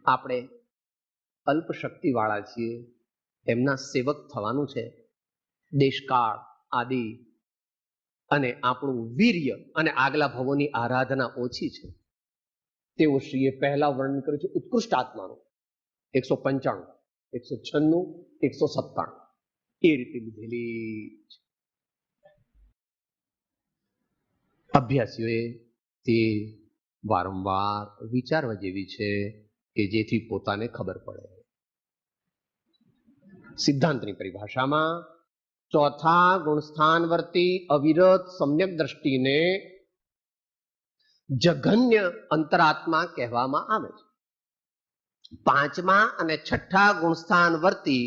આપણે અલ્પ શક્તિ વાળા છીએ એમના સેવક થવાનું છે. દેશકાળ આદિ અને આપણું વીર્ય અને આગલા ભવોની આરાધના ઓછી છે. તેઓ શ્રીએ પહેલા વર્ણન કર્યું છે ઉત્કૃષ્ટ આત્માનું 195, 196, 197 એ રીતે લીધેલી છે. અભ્યાસીઓએ તે વારંવાર વિચારવા જેવી છે કે જેથી પોતાને ખબર પડે. સિદ્ધાંતની પરિભાષામાં ચોથા ગુણસ્થાનવર્તી અવિરત સમ્યક દ્રષ્ટિને જઘન્ય અંતરાત્મા કહેવામાં આવે છે. પાંચમા અને છઠ્ઠા ગુણસ્થાનવર્તી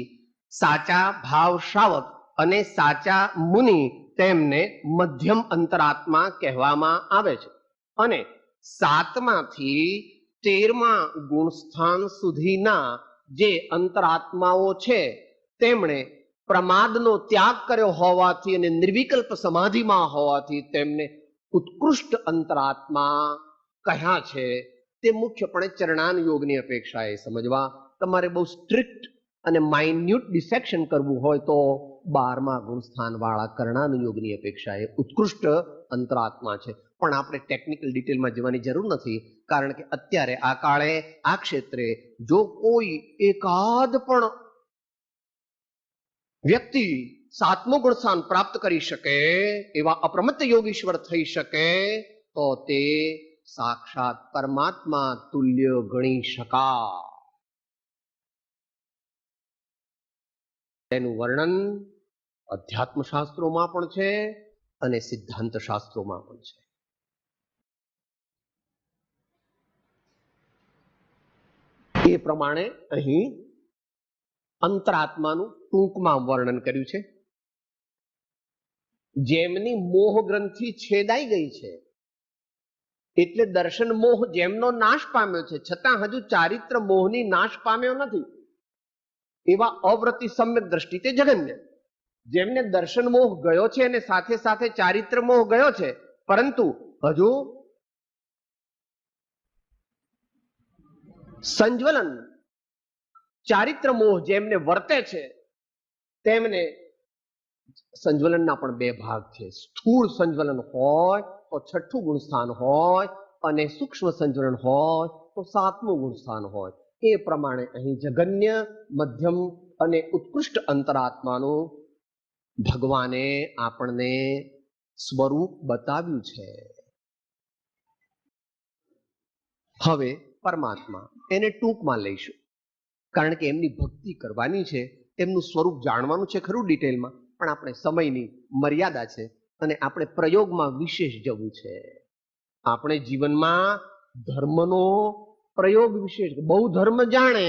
સાચા ભાવ શ્રાવક અને સાચા મુનિ તેમને મધ્યમ અંતરાત્મા કહેવામાં આવે છે. અને 7માથી 13મા ગુણસ્થાન સુધીના જે અંતરાત્માઓ છે તેમણે પ્રમાદનો ત્યાગ કર્યો હોવાથી અને નિર્વિકલ્પ સમાધિમાં હોવાથી તેમને ઉત્કૃષ્ટ અંતરાત્મા કહ્યા છે. તે મુખ્યપણે ચરણાન યોગની અપેક્ષાએ સમજવા. તમારે બહુ સ્ટ્રિક્ટ અને માઇન્યુટ ડિસેક્શન કરવું હોય તો 12મા ગુણસ્થાન વાળા કરણાન યોગની અપેક્ષાએ ઉત્કૃષ્ટ અંતરાત્મા છે. પણ આપણે ટેકનિકલ ડિટેલમાં જવાની જરૂર નથી, કારણ કે અત્યારે આ કાળે આ ક્ષેત્રે જો કોઈ એકાદ પણ વ્યક્તિ 7મું ગુણસ્થાન પ્રાપ્ત કરી શકે, એવા અપ્રમત્ત યોગીશ્વર થઈ શકે, તો તે સાક્ષાત પરમાત્મા તુલ્ય ગણી શકાય. તેનું વર્ણન અધ્યાત્મ શાસ્ત્રોમાં પણ છે અને સિદ્ધાંત શાસ્ત્રોમાં પણ છે. એ પ્રમાણે અહીં અંતરાત્માનું ટૂંકમાં વર્ણન કર્યું છે. જેમની મોહ ગ્રંથિ છેદાઈ ગઈ છે, એટલે દર્શન મોહ જેમનો નાશ પામ્યો છે, છતાં હજુ ચારિત્ર મોહની નાશ પામ્યો નથી, એવા અવ્રતિ સમ્યક દ્રષ્ટિ તે જગન્ય. જેમને દર્શન મોહ ગયો છે અને સાથે સાથે ચારિત્ર મોહ ગયો છે, પરંતુ હજુ સંજ્વલન ચારિત્ર મોહ જેમને વર્તે છે, તેમને સંજ્વલનના પણ 2 ભાગ છે. સ્થૂળ સંજ્વલન હોય તો 6થું ગુણસ્થાન હોય, અને સૂક્ષ્મ સંજ્વલન હોય તો 7મું ગુણસ્થાન હોય. એ પ્રમાણે અહીં જગન્ય, મધ્યમ અને ઉત્કૃષ્ટ અંતરાત્માનું ભગવાને આપણને સ્વરૂપ બતાવ્યું છે. હવે પરમાત્મા એને ટૂંકમાં લઈશું, કારણ કે એમની ભક્તિ કરવાની છે, એમનું સ્વરૂપ જાણવાનું છે ખરું ડિટેલમાં, પણ આપણે સમયની મર્યાદા છે અને આપણે પ્રયોગમાં વિશેષ જવું છે. આપણે જીવનમાં ધર્મનો પ્રયોગ વિશેષ, બહુ ધર્મ જાણે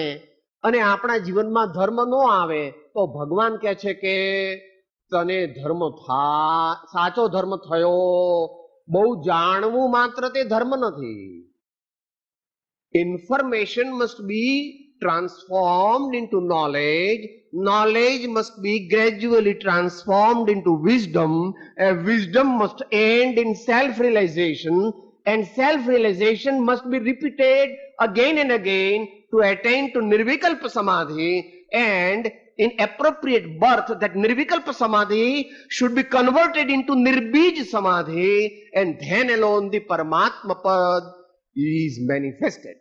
અને આપણા જીવનમાં ધર્મ ન આવે તો ભગવાન કહે છે કે તને ધર્મ સાચો ધર્મ થયો. બહુ જાણવું માત્ર તે ધર્મ નથી. Information must be transformed into knowledge. Knowledge must be gradually transformed into wisdom. And wisdom must end in self-realization. And self-realization must be repeated again and again to attain to Nirvikalpa Samadhi. And in appropriate birth, that Nirvikalpa Samadhi should be converted into Nirbij Samadhi. And then alone the Paramatma Pad is manifested.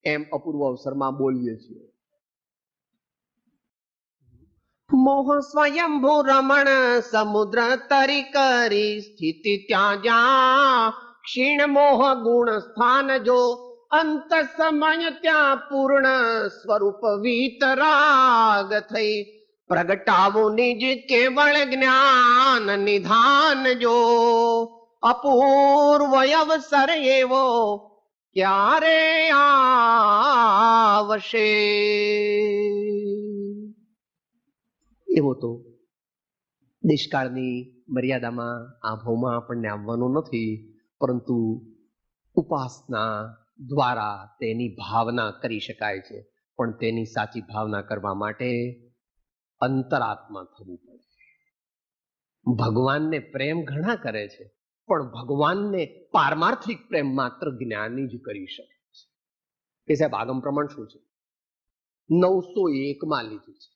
એમ અપૂર્વ અવસરમાં બોલીએ છીએ. મોહ સ્વયંભૂ રમણ સમુદ્ર તરી કરી સ્થિતિ ત્યાજા ક્ષીણ મોહ ગુણ સ્થાન જો અંત સમય ત્યાં પૂર્ણ સ્વરૂપ વિતરાગ થઈ પ્રગટાવો નિજ કેવળ જ્ઞાન નિધાન જો અપૂર્વ અવસર એવો ક્યારે આવશે. એવો તો દેશકાળની મર્યાદામાં આ ભાવમાં આપણને આવવાનો નથી, પરંતુ ઉપાસના દ્વારા તેની ભાવના કરી શકાય છે. પણ તેની સાચી ભાવના કરવા માટે અંતરાત્મા થવું પડે. ભગવાનને પ્રેમ ઘણા કરે છે, પણ ભગવાનને પારમાર્થિક પ્રેમ માત્ર જ્ઞાની જ કરી શકે છે. કે સાહેબ આગમ પ્રમાણ શું છે? 901માં લીધું છે.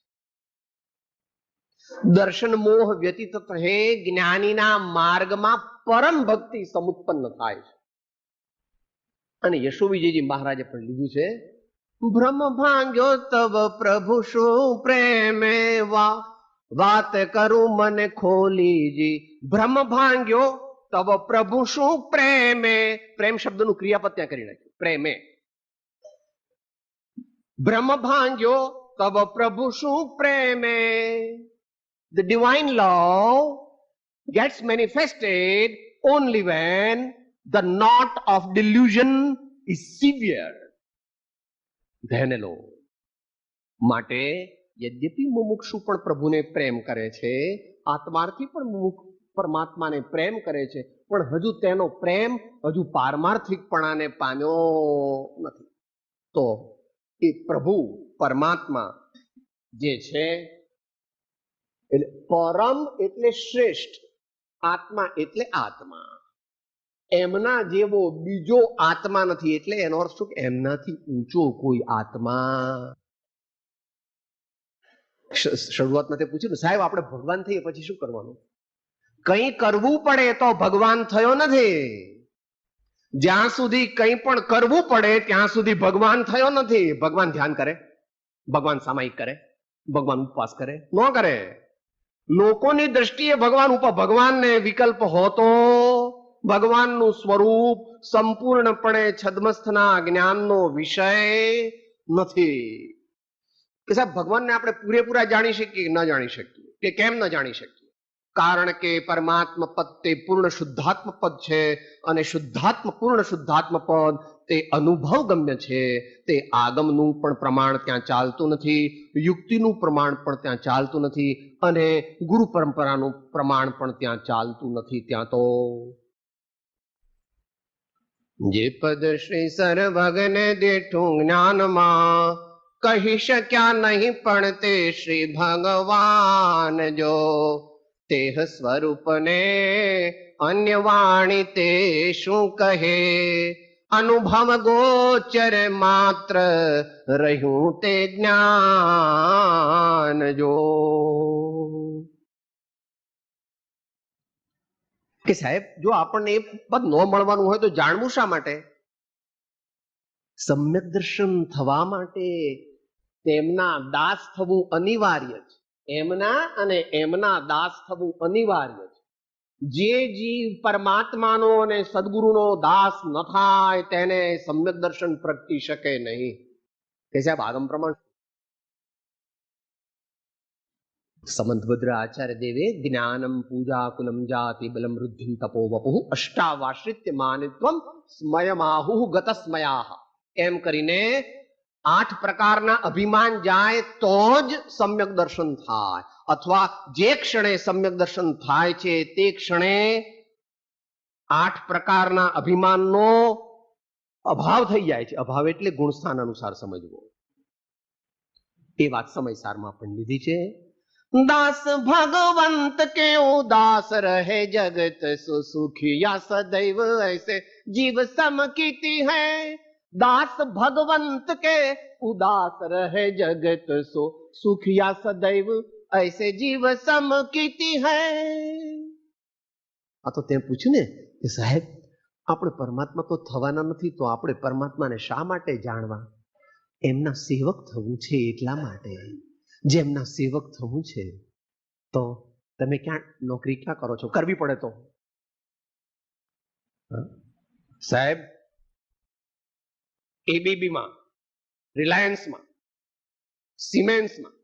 દર્શન મોહ વ્યતીત હે જ્ઞાનીના માર્ગમાં પરમ ભક્તિ સમુત્પન્ન થાય છે. અને યશોવિજયજી મહારાજે પણ લીધું છે, ભ્રમ ભાંગ્યો તવ પ્રભુ શું પ્રેમે વાત કરું મને ખોલીજી. ભ્રમ ભાંગ્યો તવ પ્રભુ શું પ્રેમે, પ્રેમ શબ્દનું ક્રિયાપદ ત્યાં કરી નાખ્યું, પ્રેમે. ભ્રમ ભાંગ્યો તવ પ્રભુ શું પ્રેમે. The divine love gets manifested only when the knot of delusion is severe. ધ્યાન લો. માટે યદ્યપિ મુમુક્ષુ પણ પ્રભુને પ્રેમ કરે છે, આત્માર્થી પણ મુમુક્ષ પરમાત્માને પ્રેમ કરે છે, પણ હજુ તેનો પ્રેમ હજુ પારમાર્થિકપણાને પામ્યો નથી. તો એ પ્રભુ પરમાત્મા જે છે, એટલે પરમ એટલે શ્રેષ્ઠ, આત્મા એટલે આત્મા, એમના જેવો બીજો આત્મા નથી. એટલે એનો અર્થ શું કે એમનાથી ઊંચો કોઈ આત્મા. શરૂઆતમાં તે પૂછ્યું ને, સાહેબ આપણે ભગવાન થઈએ પછી શું કરવાનું? કંઈ કરવું પડે તો ભગવાન થયો નથી. જ્યાં સુધી કંઈ પણ કરવું પડે ત્યાં સુધી ભગવાન થયો નથી. ભગવાન ધ્યાન કરે, ભગવાન સામાયિક કરે, ભગવાન ઉપવાસ કરે? ન કરે. લોકોની દ્રષ્ટિએ ભગવાનને વિકલ્પ હોતો, ભગવાનનું સ્વરૂપ સંપૂર્ણપણે છદ્મસ્થના જ્ઞાનનો વિષય નથી. કે સાહેબ ભગવાનને આપણે પૂરેપૂરા જાણી શકીએ કે ન જાણી શકીએ? કે કેમ ન જાણી શકીએ? કારણ કે પરમાત્મ પદ તે પૂર્ણ શુદ્ધાત્મ પદ છે, અને પૂર્ણ શુદ્ધાત્મ પદ તે અનુભવ ગમ્ય છે. તે આગમનું પણ પ્રમાણ ત્યાં ચાલતું નથી, યુક્તિનું પ્રમાણ પણ ત્યાં ચાલતું નથી, અને ગુરુ પરંપરાનું પ્રમાણ પણ ત્યાં ચાલતું નથી. ત્યાં તો જે પદ શ્રી સર્વજ્ઞને દેઠું જ્ઞાનમાં, કહી શક્યા નહીં પણ તે શ્રી ભગવાન જો. તેહ સ્વરૂપને અન્ય વાણી તે શું કહે, અનુભવ ગોચર માત્ર રહ્યું તે જ્ઞાન જો. કે સાહેબ જો આપણને એ પદ ન મળવાનું હોય તો જાણવું શા માટે? સમ્યક દર્શન થવા માટે તેમના દાસ થવું અનિવાર્ય છે. એમના અને એમના દાસ થવું અનિવાર્ય છે. જે જીવ પરમાત્માનો અને સદગુરુનો દાસ ન થાય તેને સમ્યક દર્શન પ્રગટી શકે નહીં. કે સાહેબ આગમ પ્રમાણ સમંતભદ્ર આચાર્ય દેવે જ્ઞાનમ પૂજા કુલમ જાતિ બલમ વૃદ્ધિમ તપો વપુઃ અષ્ટાવાશ્રિત્ય માનિત્વમ સ્મયમાહુઃ ગતસ્મયાઃ એમ કરીને 8 પ્રકારના અભિમાન જાય તો જ સમ્યક દર્શન થાય, અથવા જે ક્ષણે સમ્યક દર્શન થાય છે તે ક્ષણે 8 પ્રકારના અભિમાનનો અભાવ થઈ જાય છે. અભાવ એટલે ગુણસ્થાન અનુસાર સમજવો. એ વાત સમયસારમાં પણ લીધી છે. दास भगवंत के उदास रहे जगत सो सुखिया सदैव ऐसे जीव समकीति है. दास भगवंत के उदास रहे जगत सो सुखिया सदैव ऐसे जीव समकीति है. આ તો તે પૂછ્યું ને કે સાહેબ આપણે પરમાત્મા તો થવાના નથી, તો આપણે પરમાત્માને શા માટે જાણવા? એમના સેવક થવું છે એટલા માટે. જેમના સેવક થવું છે તો તમે ક્યાં નોકરી ક્યાં કરો છો? કરવી પડે તો સાહેબ એબીબીમાં, રિલાયન્સમાં, સિમેન્ટ્સમાં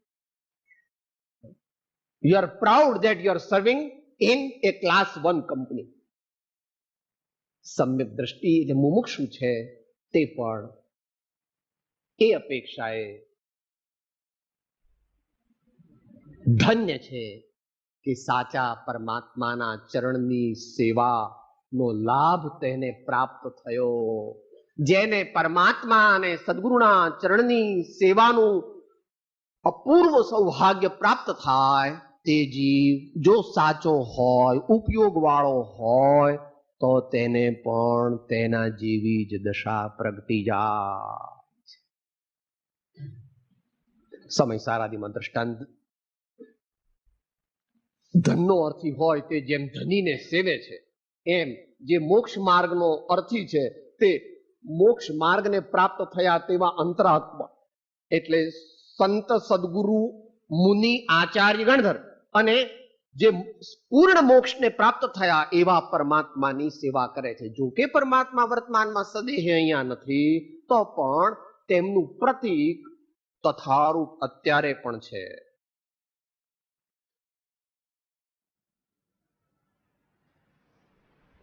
you are proud that you are serving in a class 1 company. સમ્યક દ્રષ્ટિ એટલે મુમુક્ષુ છે તે પણ એ અપેક્ષાએ ધન્ય છે કે સાચા પરમાત્માના ચરણની સેવાનો લાભ તેને પ્રાપ્ત થયો. જેને પરમાત્મા અને સદગુરુના ચરણની સેવાનું અપૂર્વ સૌભાગ્ય પ્રાપ્ત થાય તે જીવ જો સાચો હોય, ઉપયોગ વાળો હોય, તો તેને પણ તેના જેવી જ દશા પ્રગટી જાય. સમય સારાદીમાં દ્રષ્ટાંત ધનનો અર્થી હોય તે જેમ ધનીને સેવે છે, એમ જે મોક્ષ માર્ગનો અર્થી છે તે મોક્ષ માર્ગને પ્રાપ્ત થયા તેવા અંતરાત્મા એટલે સંત, સદગુરુ, મુનિ, આચાર્ય, ગણધર અને જે પૂર્ણ મોક્ષને પ્રાપ્ત થયા એવા પરમાત્માની સેવા કરે છે. જો કે પરમાત્મા વર્તમાનમાં સદેહ અહીંયા નથી, તો પણ તેમનું પ્રતીક તથારૂપ અત્યારે પણ છે.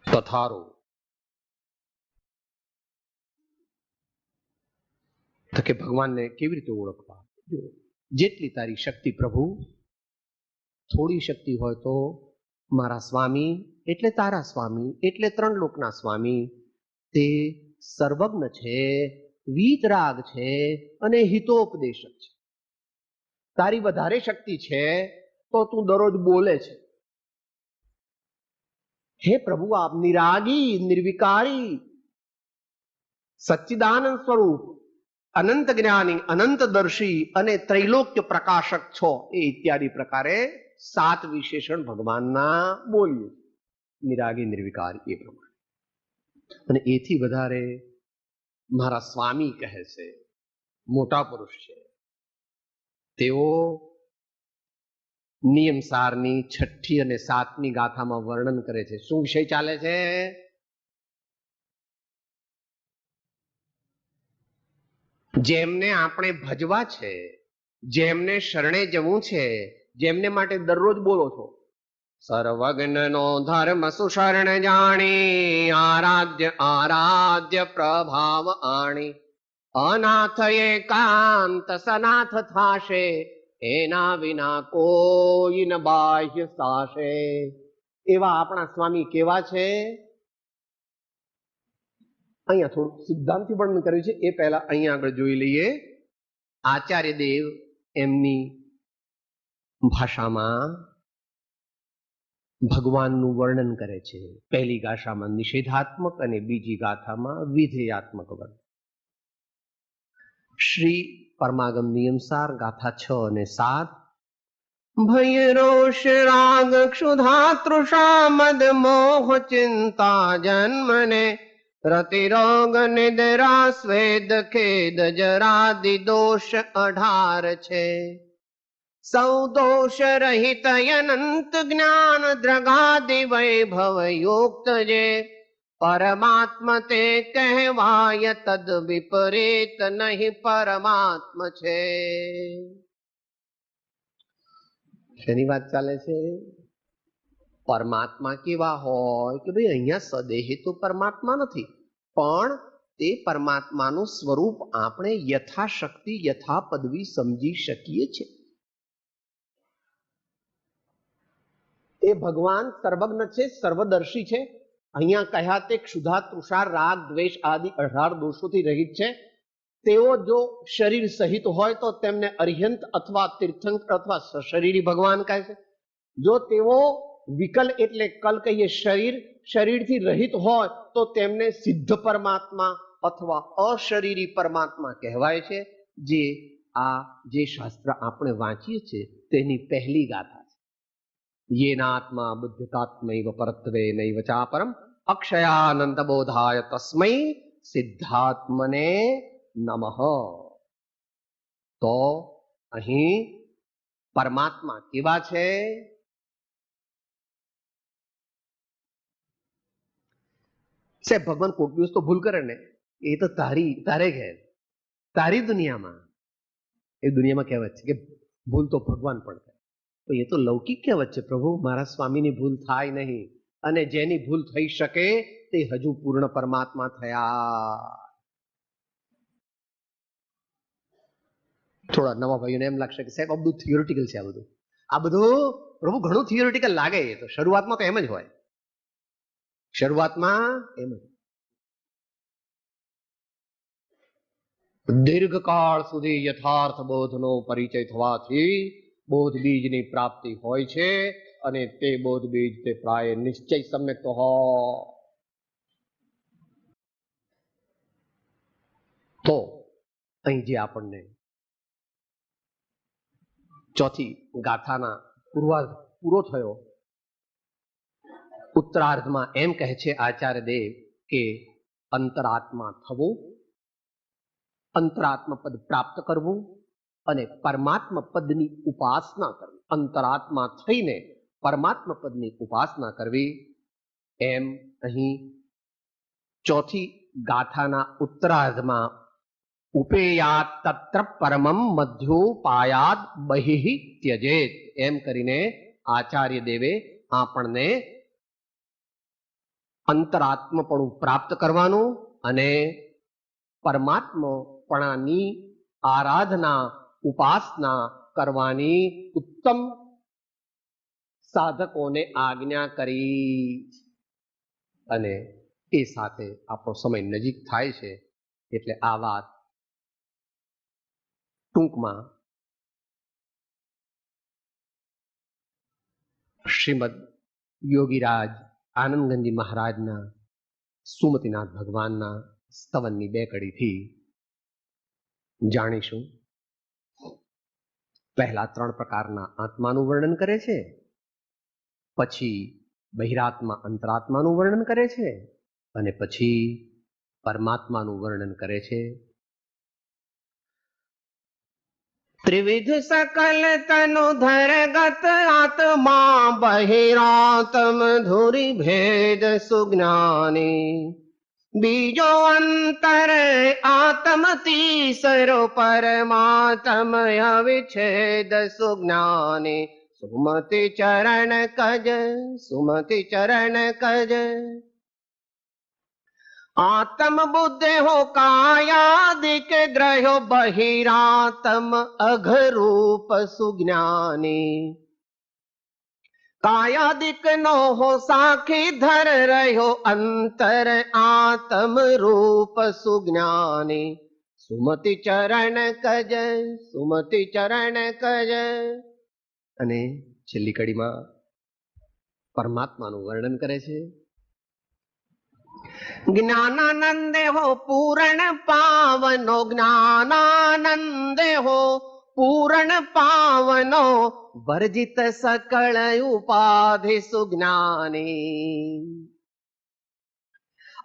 તથારૂપ તો કે ભગવાનને કેવી રીતે ઓળખવા? જેટલી તારી શક્તિ પ્રભુ, થોડી શક્તિ હોય તો મારા સ્વામી એટલે તારા સ્વામી એટલે ત્રણ લોકના સ્વામી, તે સર્વજ્ઞ છે, વીતરાગ છે અને હિતોપદેશક છે. તારી વધારે શક્તિ છે તો તું દરરોજ બોલે છે. હે પ્રભુ, આપ નિરાગી, નિર્વિકારી, સચ્ચિદાનંદ સ્વરૂપ, અનંત જ્ઞાની, અનંત દર્શી અને ત્રૈલોક્ય પ્રકાશક છો. એ ઇત્યાદિ પ્રકારે 7 વિશેષણ ભગવાનના બોલીએ, નિરાગી, નિર્વિકારી એ પ્રમાણે. અને એથી વધારે મારા સ્વામી કહે છે, મોટા પુરુષ છે. તેઓ નિયમસારની 6ઠ્ઠી અને 7મી ગાથામાં વર્ણન કરે છે. શું વિષય ચાલે છે? જેમને આપણે ભજવા છે, જેમને શરણે જવું છે, જેમને માટે દરરોજ બોલો છો, સર્વજ્ઞનો ધર્મ સુશરણ જાણી, આરાધ્ય આરાધ્ય પ્રભાવ આણી, અનાથ એકાંત સનાથ થાશે, એના વિના કોઈ ન બાહ્ય સાશે. એવા આપણા સ્વામી કેવા છે? અહીંયા થોડું સિદ્ધાંતથી વર્ણન કર્યું છે, એ પહેલા અહીંયા આગળ જોઈ લઈએ. આચાર્ય દેવ એમની ભાષામાં ભગવાનનું વર્ણન કરે છે. પહેલી ગાથામાં નિષેધાત્મક અને બીજી ગાથામાં વિધેયાત્મક વર્ણન. શ્રી પરમાગમ નિયમસાર ગાથા 6 અને 7. ભય રોષ રાગ ક્ષુધા તૃષા મદ મોહ ચિંતા જન્મને, રતિરોગ નિદ્રા સ્વેદ ખેદ જરાદિ દોષ 18 છે. સૌ દોષ રહિત અનંત જ્ઞાન દ્રગાદિ વૈભવ યુક્ત જે, પરમાત્મ તે કહેવાય તદ વિપરીત નહીં પરમાત્મ છે. શેની વાત ચાલે છે? પરમાત્મા કેવા હોય કે ભાઈ અહીંયા સદેહી તો પરમાત્મા નથી, પણ તે પરમાત્માનું સ્વરૂપ આપણે યથાશક્તિ યથા પદવી સમજી શકીએ છીએ. એ ભગવાન સર્વજ્ઞ છે, સર્વદર્શી છે. અહીંયા કહ્યા તે ક્ષુધા તૃષા રાગ દ્વેષ આદિ 18 દોષોથી રહિત છે. તેઓ જો શરીર સહિત હોય તો તેમને અરિહંત અથવા તીર્થંકર અથવા સશરીરી ભગવાન કહે છે. જો તેઓ વિકલ એટલે કલ કહીએ શરીર, શરીરથી રહિત હોય તો તેમને સિદ્ધ પરમાત્મા અથવા અશરીરી પરમાત્મા કહેવાય છે. જે શાસ્ત્ર આપણે વાંચીએ છીએ તેની પહેલી ગાથા છે. યેનાત્મા બુદ્ધતાત્મૈવ પરત્વે નૈવ ચાપરમ અક્ષયાનંદ બોધાય તસ્મૈ સિદ્ધાત્મને નમઃ. તો અહીં પરમાત્મા કેવા છે? સાહેબ ભગવાન કોક દિવસ તો ભૂલ કરે ને, એ તો તારે ઘેર તારી દુનિયામાં. એ દુનિયામાં કહેવત છે કે ભૂલ તો ભગવાન પણ કરે. તો એ તો લૌકિક કહેવત છે, પ્રભુ મારા સ્વામીની ભૂલ થાય નહીં, અને જેની ભૂલ થઈ શકે તે હજુ પૂર્ણ પરમાત્મા થયા. થોડા નવા ભાઈઓને એમ લાગશે કે સાહેબ આ બધું થિયોરિટિકલ છે. આ બધું પ્રભુ ઘણું થિયોરિટિકલ લાગે. તો શરૂઆતમાં તો એમ જ હોય, શરૂઆતમાં એમ જ. દીર્ઘકાળ સુધી યથાર્થ બોધનો પરિચય થવાથી બોધ બીજની પ્રાપ્તિ હોય છે, અને તે બોધ બીજ તે પ્રાય નિશ્ચય સમ્યક તો હોય. તો અહીં જે આપણને ચોથી ગાથાના પૂરો થયો. ઉત્તરાર્ધમાં એમ કહે છે આચાર્ય દેવ કે અંતરાત્મા થવું, અંતરાત્મા પદ પ્રાપ્ત કરવું અને પરમાત્મા પદની ઉપાસના કરવી. અંતરાત્મા થઈને પરમાત્મા પદની ઉપાસના કરવી, એમ અહીં ચોથી ગાથાના ઉત્તરાર્ધમાં ઉપેયાત તત્ર પરમમ મધ્યોપાયાદ બહિઃ ત્યજેત એમ કરીને આચાર્ય દેવે આપણને અંતરાત્મપણું પ્રાપ્ત કરવાનું અને પરમાત્મપણાની આરાધના ઉપાસના કરવાની ઉત્તમ સાધકોને આજ્ઞા કરી. અને એ સાથે આપણો સમય નજીક થાય છે એટલે આ વાત ટૂંકમાં શ્રીમદ યોગીરાજ આનંદગંજી મહારાજના સુમતિનાથ ભગવાનના સ્તવનની 2 કડીથી જાણીશું. પહેલા 3 પ્રકારના આત્માનું વર્ણન કરે છે, પછી બહિરાત્મા અંતરાત્માનું વર્ણન કરે છે અને પછી પરમાત્માનું વર્ણન કરે છે. ત્રિવિધ સકલ તનુ ધરગત આત્મા બહિરાત્મ ધુરી ભેદ સુજ્ઞાની બીજો અંતર આત્મ તીસરો પરમાત્મ અવિચ્છેદ સુજ્ઞાની સુમતિ ચરણ કજ સુમતિ ચરણ કજ आत्म बुद्धि हो कायादिक ग्रहो बहिरात्म अघरूप सुज्ञानी कायादिक नो हो साखी धर रहो अंतर आत्म रूप सुज्ञानी सुमति चरण कज सुमति चरण कज. અને છેલ્લી કડીમાં પરમાત્માનું વર્ણન કરે છે. ज्ञानानंद हो पूर्ण पावनो ज्ञानानंद हो पूर्ण पावनो वर्जित सकल उपाधि सुज्ञानी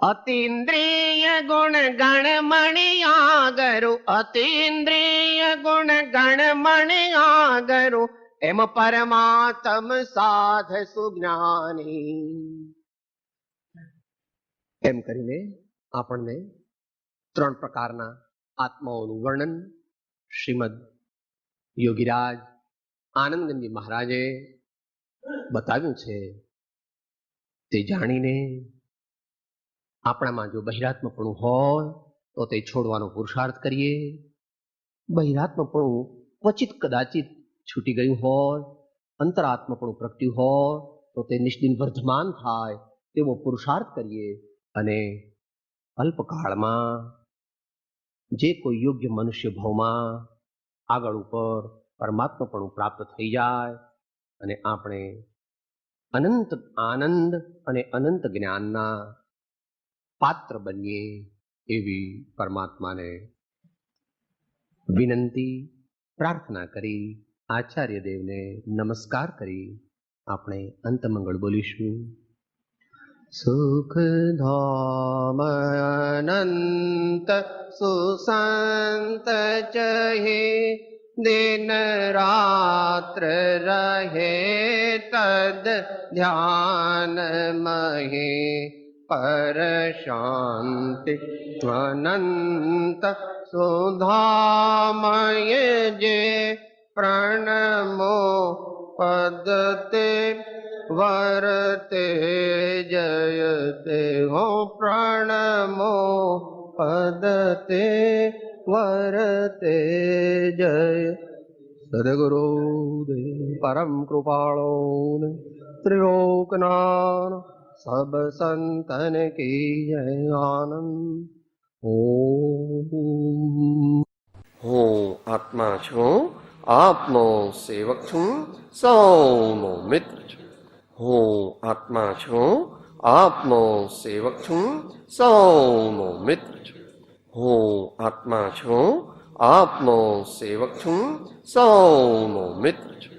अतीन्द्रिय गुण गण मणि आगरु अतीन्द्रिय गुण गण मणि आगरु एम परमात्म साध सुज्ञानी. એમ કરીને આપણને 3 પ્રકારના આત્માઓનું વર્ણન શ્રીમદ યોગીરાજ આનંદગંજી મહારાજે બતાવ્યું છે. તે જાણીને આપણામાં જો બહિરાત્મપણું હોય તો તે છોડવાનો પુરુષાર્થ કરીએ. બહિરાત્મપણું ક્વચિત કદાચિત છૂટી ગયું હોય, અંતરાત્મપણું પ્રગટ્યું હોય તો તે નિષ્દિન વર્ધમાન થાય તેવો પુરુષાર્થ કરીએ અને અલ્પકાળમાં જે કોઈ યોગ્ય મનુષ્ય ભાવમાં આગળ ઉપર પરમાત્માપણું પ્રાપ્ત થઈ જાય અને આપણે અનંત આનંદ અને અનંત જ્ઞાનના પાત્ર બનીએ એવી પરમાત્માને વિનંતી પ્રાર્થના કરી આચાર્ય દેવને નમસ્કાર કરી આપણે અંતમંગળ બોલીશું. સુખ ધામ અનંત સુસંત ચહે દિન રાત્ર રહે તદ ધ્યાન મહે પર શાંતિ ત્વનંત સુધામય જે પ્રણમો પદતે वरते जयते हो प्रणमो पदते वरते जय. सदगुरु परम कृपाणो त्रिलोकनाथ सब संतन की जय. आनंद. હું આત્મા છું, આપનો સેવક છું, સૌનો મિત્ર છું. હું આત્મા છું, આપનો સેવક છું, સૌનો મિત્ર છું. હું આત્મા છું, આપનો સેવક છું, સૌનો મિત્ર છું.